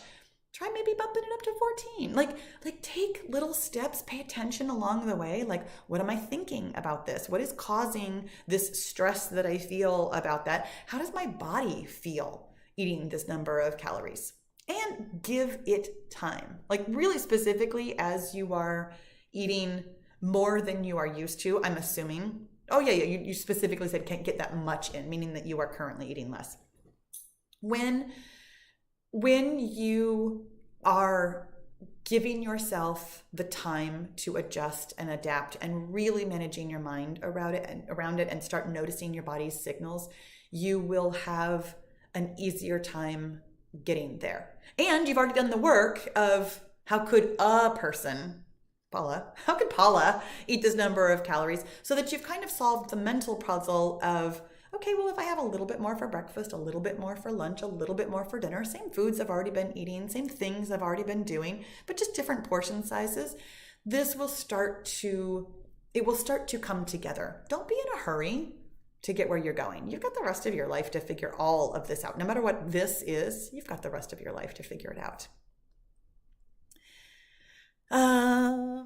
try maybe bumping it up to 14. Like take little steps, pay attention along the way. Like, what am I thinking about this? What is causing this stress that I feel about that? How does my body feel eating this number of calories? And give it time. Like really specifically, as you are eating more than you are used to, I'm assuming. Oh yeah, you specifically said can't get that much in, meaning that you are currently eating less. When you are giving yourself the time to adjust and adapt and really managing your mind around it and start noticing your body's signals, you will have an easier time getting there. And you've already done the work of how could a person, Pahla, how could Pahla eat this number of calories, so that you've kind of solved the mental puzzle of, okay, well, if I have a little bit more for breakfast, a little bit more for lunch, a little bit more for dinner, same foods I've already been eating, same things I've already been doing, but just different portion sizes, this will start to come together. Don't be in a hurry to get where you're going. You've got the rest of your life to figure all of this out. No matter what this is, you've got the rest of your life to figure it out.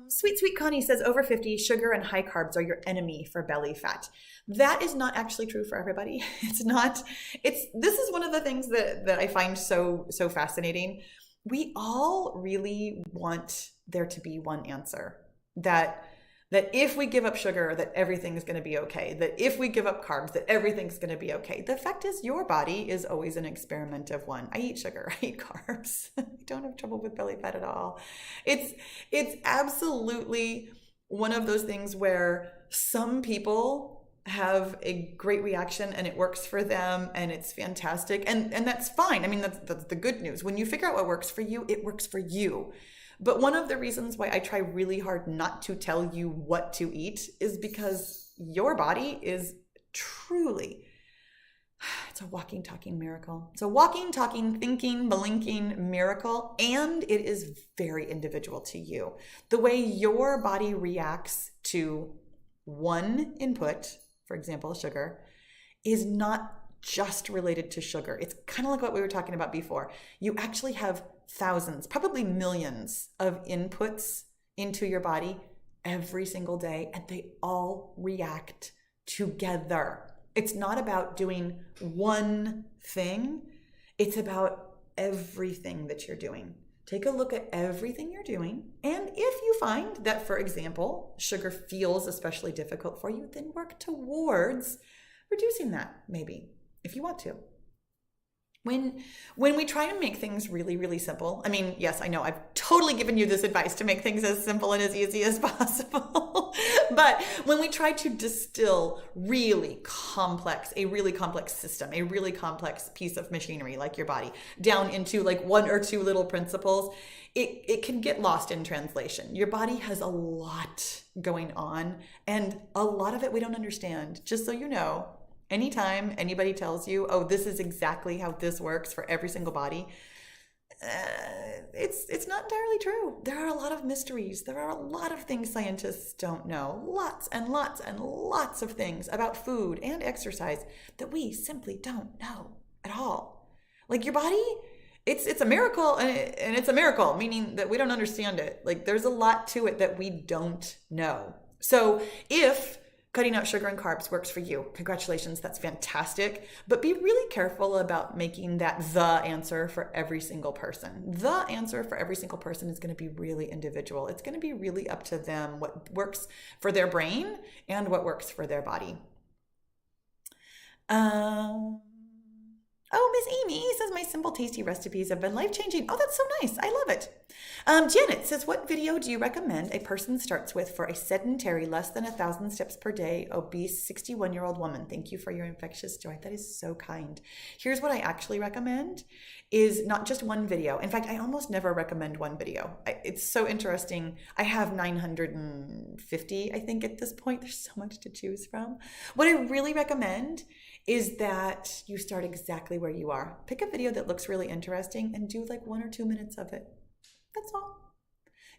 Sweet Connie says over 50, sugar and high carbs are your enemy for belly fat. That is not actually true for everybody. This is one of the things that I find so fascinating. We all really want there to be one answer, that if we give up sugar, that everything is going to be okay. That if we give up carbs, that everything's going to be okay. The fact is, your body is always an experiment of one. I eat sugar, I eat carbs. I don't have trouble with belly fat at all. It's absolutely one of those things where some people have a great reaction and it works for them and it's fantastic. And that's fine. I mean, that's the good news. When you figure out what works for you, it works for you. But one of the reasons why I try really hard not to tell you what to eat is because your body is truly, it's a walking, talking miracle. It's a walking, talking, thinking, blinking miracle, and it is very individual to you. The way your body reacts to one input, for example, sugar, is not just related to sugar. It's kind of like what we were talking about before. You actually have thousands, probably millions of inputs into your body every single day, and they all react together. It's not about doing one thing. It's about everything that you're doing. Take a look at everything you're doing. And if you find that, for example, sugar feels especially difficult for you, then work towards reducing that, maybe, if you want to. When we try to make things really, really simple, I mean, yes, I know I've totally given you this advice to make things as simple and as easy as possible. But when we try to distill a really complex system, a really complex piece of machinery like your body down into like one or two little principles, it can get lost in translation. Your body has a lot going on, and a lot of it we don't understand. Just so you know, anytime anybody tells you, oh, this is exactly how this works for every single body, it's not entirely true. There are a lot of mysteries. There are a lot of things scientists don't know. Lots and lots and lots of things about food and exercise that we simply don't know at all. Like your body, it's a miracle, and it's a miracle, meaning that we don't understand it. Like there's a lot to it that we don't know. So if cutting out sugar and carbs works for you, congratulations, that's fantastic. But be really careful about making that the answer for every single person. The answer for every single person is going to be really individual. It's going to be really up to them what works for their brain and what works for their body. Oh, Miss Amy says my simple, tasty recipes have been life-changing. Oh, that's so nice. I love it. Janet says, what video do you recommend a person starts with for a sedentary, less than 1,000 steps per day, obese 61-year-old woman? Thank you for your infectious joy. That is so kind. Here's what I actually recommend is not just one video. In fact, I almost never recommend one video. It's so interesting. I have 950, I think, at this point. There's so much to choose from. What I really recommend is that you start exactly where you are. Pick a video that looks really interesting and do like 1 or 2 minutes of it. That's all.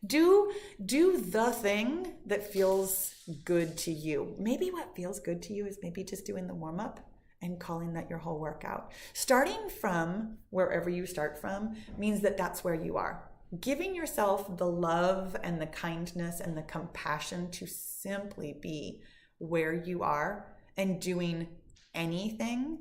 Do the thing that feels good to you. Maybe what feels good to you is maybe just doing the warm-up and calling that your whole workout. Starting from wherever you start from means that that's where you are. Giving yourself the love and the kindness and the compassion to simply be where you are and doing anything.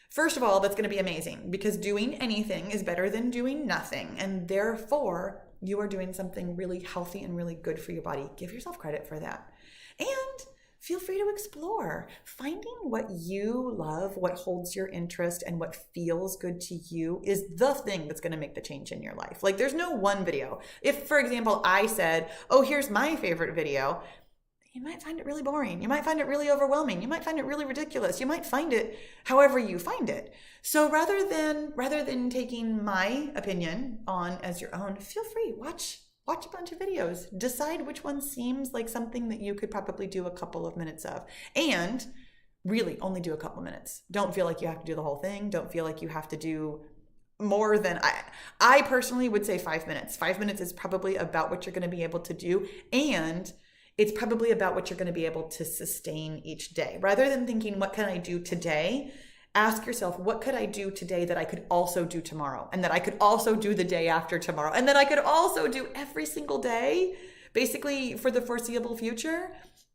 First of all, that's going to be amazing because doing anything is better than doing nothing. And therefore, you are doing something really healthy and really good for your body. Give yourself credit for that. And feel free to explore. Finding what you love, what holds your interest, and what feels good to you is the thing that's going to make the change in your life. Like, there's no one video. If, for example, I said, oh, here's my favorite video, you might find it really boring. You might find it really overwhelming. You might find it really ridiculous. You might find it however you find it. So rather than taking my opinion on as your own, feel free, watch a bunch of videos. Decide which one seems like something that you could probably do a couple of minutes of. And really only do a couple minutes. Don't feel like you have to do the whole thing. Don't feel like you have to do more than I personally would say 5 minutes. 5 minutes is probably about what you're going to be able to do, and it's probably about what you're going to be able to sustain each day. Rather than thinking, what can I do today? Ask yourself, what could I do today that I could also do tomorrow? And that I could also do the day after tomorrow? And that I could also do every single day, basically for the foreseeable future?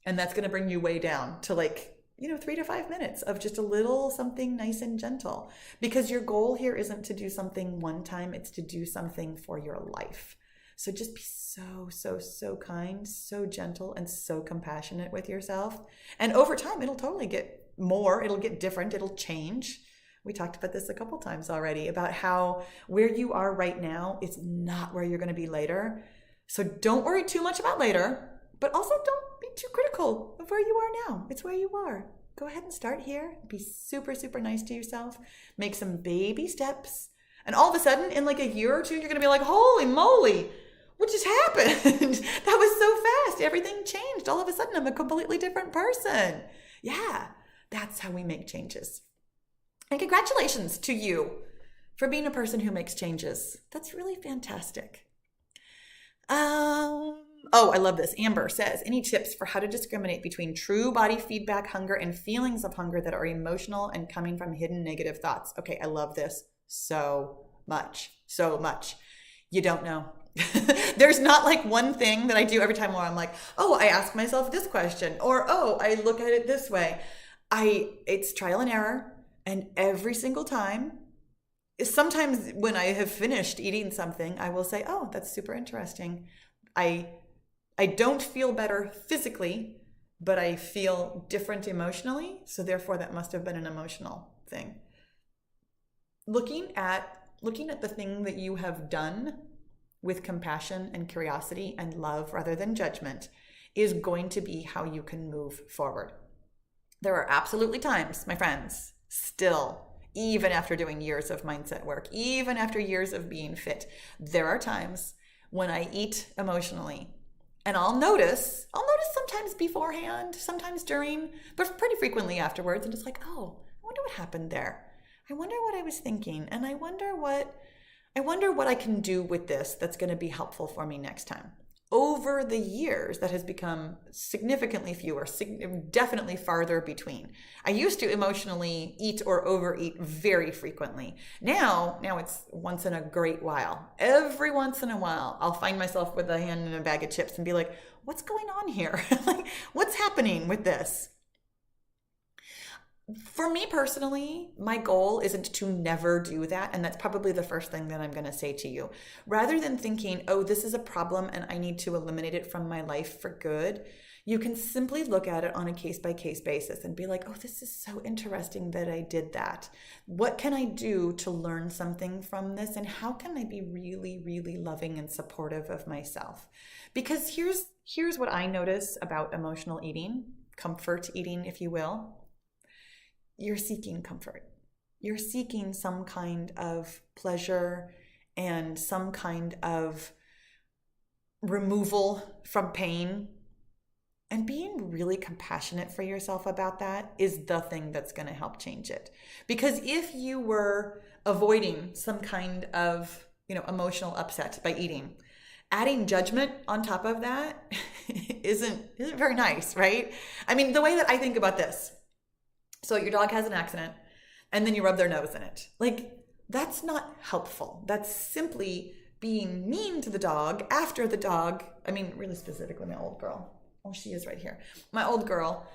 And that's going to bring you way down to 3 to 5 minutes of just a little something nice and gentle. Because your goal here isn't to do something one time, it's to do something for your life. So just be so kind, so gentle, and so compassionate with yourself. And over time, it'll totally get more. It'll get different. It'll change. We talked about this a couple times already about how where you are right now is not where you're going to be later. So don't worry too much about later, but also don't be too critical of where you are now. It's where you are. Go ahead and start here. Be super, super nice to yourself. Make some baby steps. And all of a sudden, in like a year or two, you're going to be like, holy moly, what just happened? That was so fast. Everything changed. All of a sudden, I'm a completely different person. Yeah, that's how we make changes. And congratulations to you for being a person who makes changes. That's really fantastic. Oh, I love this. Amber says, any tips for how to discriminate between true body feedback hunger and feelings of hunger that are emotional and coming from hidden negative thoughts? Okay, I love this so much. You don't know. There's not like one thing that I do every time where I'm like, oh, I ask myself this question, or oh, I look at it this way. It's trial and error. And every single time, sometimes when I have finished eating something, I will say, oh, that's super interesting. I don't feel better physically, but I feel different emotionally. So therefore that must have been an emotional thing. Looking at the thing that you have done with compassion and curiosity and love rather than judgment is going to be how you can move forward. There are absolutely times, my friends, still, even after doing years of mindset work, even after years of being fit, there are times when I eat emotionally. And I'll notice sometimes beforehand, sometimes during, but pretty frequently afterwards. And it's like, oh, I wonder what happened there. I wonder what I was thinking. And I wonder what I can do with this that's going to be helpful for me next time. Over the years, that has become significantly fewer, definitely farther between. I used to emotionally eat or overeat very frequently. Now it's once in a great while. Every once in a while, I'll find myself with a hand in a bag of chips and be like, what's going on here? Like, what's happening with this? For me personally, my goal isn't to never do that. And that's probably the first thing that I'm going to say to you. Rather than thinking, oh, this is a problem and I need to eliminate it from my life for good, You can simply look at it on a case-by-case basis and be like, oh, this is so interesting that I did that. What can I do to learn something from this? And how can I be really, really loving and supportive of myself? Because here's what I notice about emotional eating, comfort eating, if you will. You're seeking comfort. You're seeking some kind of pleasure and some kind of removal from pain. And being really compassionate for yourself about that is the thing that's going to help change it. Because if you were avoiding some kind of, emotional upset by eating, adding judgment on top of that isn't very nice, right? I mean, the way that I think about this, so your dog has an accident and then you rub their nose in it. Like, that's not helpful. That's simply being mean to the dog after the dog, really specifically my old girl. Oh, she is right here. My old girl,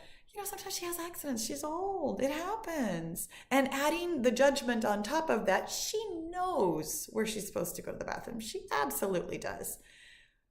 sometimes she has accidents. She's old. It happens. And adding the judgment on top of that, she knows where she's supposed to go to the bathroom. She absolutely does.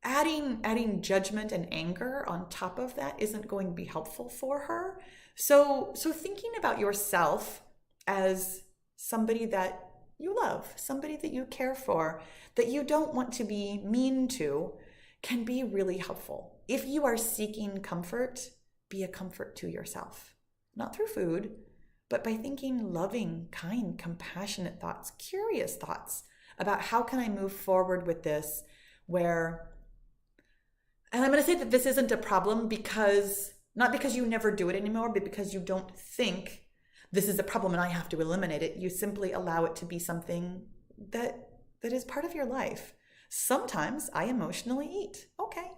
Adding judgment and anger on top of that isn't going to be helpful for her. So thinking about yourself as somebody that you love, somebody that you care for, that you don't want to be mean to, can be really helpful. If you are seeking comfort, be a comfort to yourself. Not through food, but by thinking loving, kind, compassionate thoughts, curious thoughts about how can I move forward with this where, and I'm going to say that this isn't a problem not because you never do it anymore, but because you don't think this is a problem and I have to eliminate it. You simply allow it to be something that is part of your life. Sometimes I emotionally eat. Okay.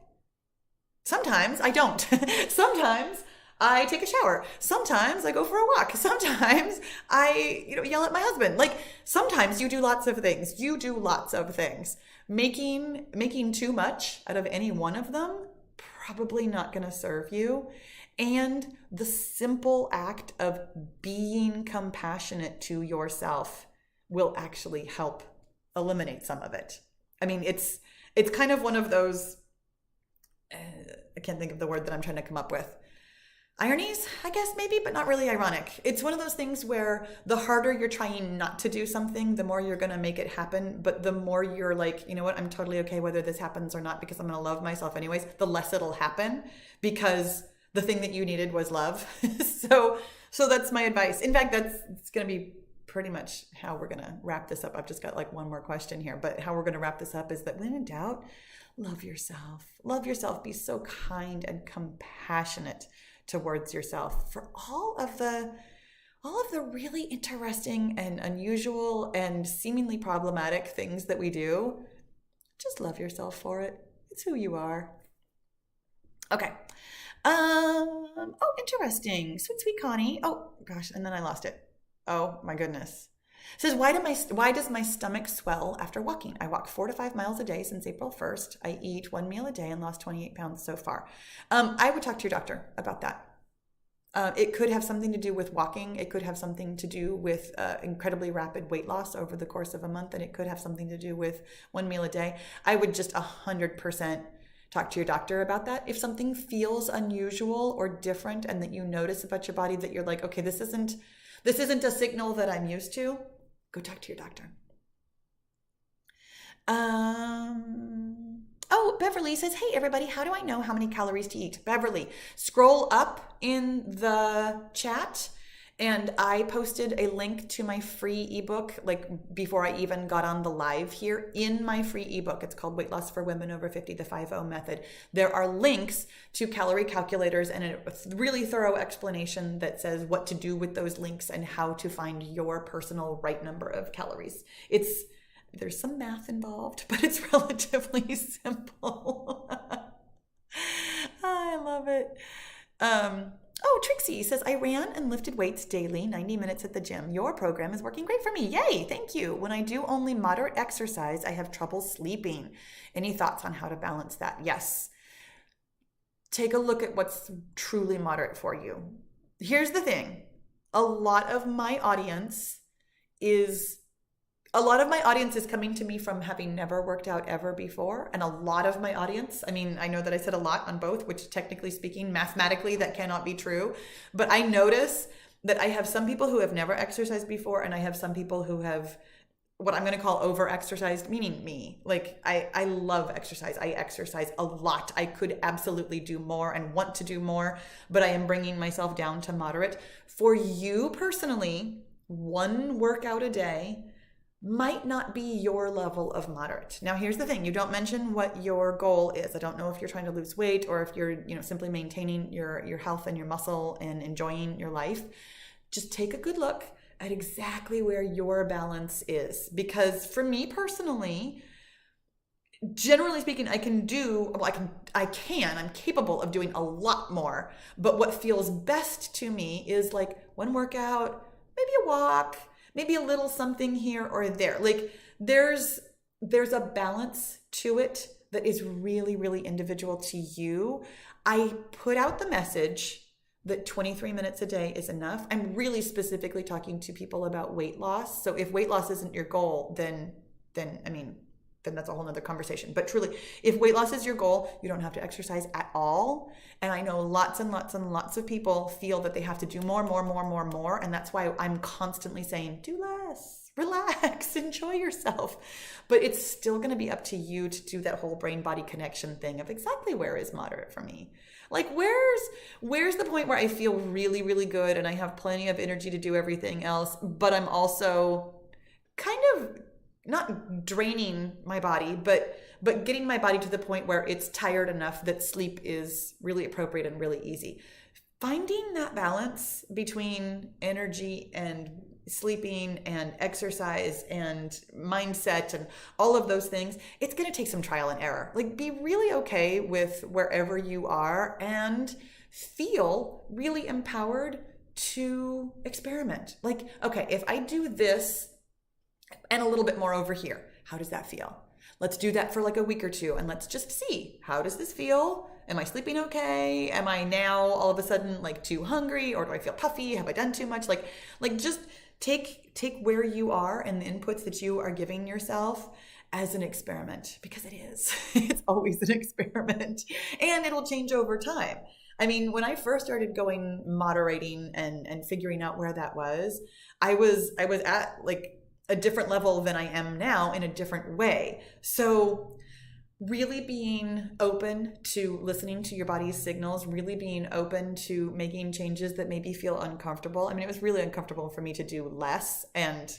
Sometimes I don't. Sometimes I take a shower. Sometimes I go for a walk. Sometimes I, yell at my husband. Like, sometimes you do lots of things. You do lots of things. Making too much out of any one of them, probably not going to serve you. And the simple act of being compassionate to yourself will actually help eliminate some of it. It's kind of one of those, I can't think of the word that I'm trying to come up with. Ironies, I guess, maybe, but not really ironic. It's one of those things where the harder you're trying not to do something, the more you're going to make it happen. But the more you're like, you know what, I'm totally okay whether this happens or not because I'm going to love myself anyways, the less it'll happen because the thing that you needed was love. So that's my advice. In fact, it's going to be pretty much how we're going to wrap this up. I've just got like one more question here, but how we're going to wrap this up is that when in doubt, love yourself. Love yourself. Be so kind and compassionate towards yourself for all of the really interesting and unusual and seemingly problematic things that we do. Just love yourself for it. It's who you are. Okay. Oh, interesting. Sweet Connie. Oh gosh, and then I lost it. Oh my goodness. It says, why does my stomach swell after walking? I walk 4 to 5 miles a day since April 1st. I eat 1 meal a day and lost 28 pounds so far. I would talk to your doctor about that. It could have something to do with walking. It could have something to do with incredibly rapid weight loss over the course of a month. And it could have something to do with 1 meal a day. I would just 100% talk to your doctor about that. If something feels unusual or different and that you notice about your body that you're like, okay, this isn't a signal that I'm used to, go talk to your doctor. Oh, Beverly says, hey, everybody, how do I know how many calories to eat? Beverly, scroll up in the chat, and I posted a link to my free ebook, like before I even got on the live here, in my free ebook. It's called Weight Loss for Women Over 50, the 5-0 Method. There are links to calorie calculators and a really thorough explanation that says what to do with those links and how to find your personal right number of calories. There's some math involved, but it's relatively simple. I love it. Oh, Trixie says, I ran and lifted weights daily, 90 minutes at the gym. Your program is working great for me. Yay, thank you. When I do only moderate exercise, I have trouble sleeping. Any thoughts on how to balance that? Yes. Take a look at what's truly moderate for you. Here's the thing. A lot of my audience is a lot of my audience is coming to me from having never worked out ever before. And a lot of my audience, I mean, I know that I said a lot on both, which technically speaking, mathematically, that cannot be true. But I notice that I have some people who have never exercised before, and I have some people who have what I'm going to call over exercised, meaning me. Like I love exercise. I exercise a lot. I could absolutely do more and want to do more, but I am bringing myself down to moderate. For you personally, one workout a day might not be your level of moderate. Now, here's the thing. You don't mention what your goal is. I don't know if you're trying to lose weight or if you're, simply maintaining your health and your muscle and enjoying your life. Just take a good look at exactly where your balance is. Because for me personally, generally speaking, I'm capable of doing a lot more. But what feels best to me is like one workout, maybe a walk, maybe a little something here or there. Like there's a balance to it that is really, really individual to you. I put out the message that 23 minutes a day is enough. I'm really specifically talking to people about weight loss. So if weight loss isn't your goal, then that's a whole nother conversation. But truly, if weight loss is your goal, you don't have to exercise at all. And I know lots and lots and lots of people feel that they have to do more. And that's why I'm constantly saying, do less, relax, enjoy yourself. But it's still going to be up to you to do that whole brain-body connection thing of exactly where is moderate for me. Like where's the point where I feel really, really good and I have plenty of energy to do everything else, but I'm also kind of not draining my body, but getting my body to the point where it's tired enough that sleep is really appropriate and really easy. Finding that balance between energy and sleeping and exercise and mindset and all of those things, it's going to take some trial and error. Like be really okay with wherever you are and feel really empowered to experiment. Like, okay, if I do this and a little bit more over here, how does that feel? Let's do that for like a week or two and let's just see, how does this feel? Am I sleeping okay? Am I now all of a sudden like too hungry, or do I feel puffy? Have I done too much? Like just take where you are and the inputs that you are giving yourself as an experiment, because it is. It's always an experiment and it'll change over time. I mean, when I first started going moderating and figuring out where that was, I was at like a different level than I am now in a different way. So really being open to listening to your body's signals, really being open to making changes that maybe feel uncomfortable. I mean, it was really uncomfortable for me to do less, and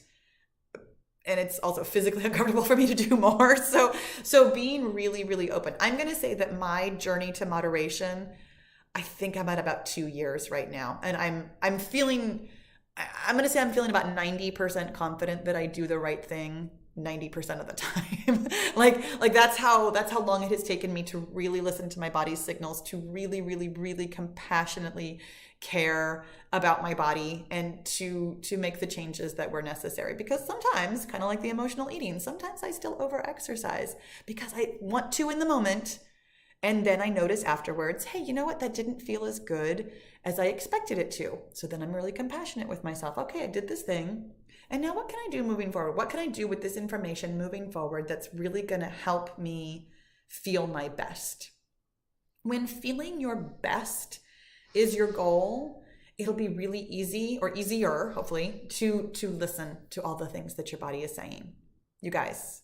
it's also physically uncomfortable for me to do more. So being really, really open. I'm going to say that my journey to moderation, I think I'm at about 2 years right now. And I'm feeling about 90% confident that I do the right thing 90% of the time. like that's how long it has taken me to really listen to my body's signals, to really, really, really compassionately care about my body, and to make the changes that were necessary. Because sometimes, kind of like the emotional eating, sometimes I still over exercise because I want to in the moment. And then I notice afterwards, hey, you know what? That didn't feel as good as I expected it to. So then I'm really compassionate with myself. Okay, I did this thing. And now what can I do moving forward? What can I do with this information moving forward that's really going to help me feel my best? When feeling your best is your goal, it'll be really easy, or easier, hopefully, to listen to all the things that your body is saying. You guys,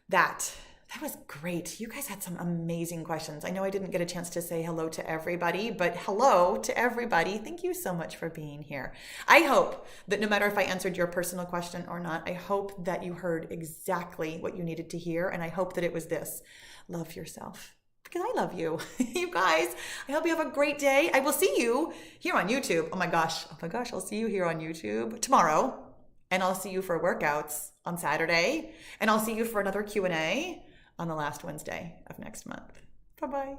that was great. You guys had some amazing questions. I know I didn't get a chance to say hello to everybody, but hello to everybody. Thank you so much for being here. I hope that no matter if I answered your personal question or not, I hope that you heard exactly what you needed to hear. And I hope that it was this: love yourself, because I love you. You guys, I hope you have a great day. I will see you here on YouTube. Oh my gosh, I'll see you here on YouTube tomorrow. And I'll see you for workouts on Saturday. And I'll see you for another Q&A on the last Wednesday of next month. Bye-bye.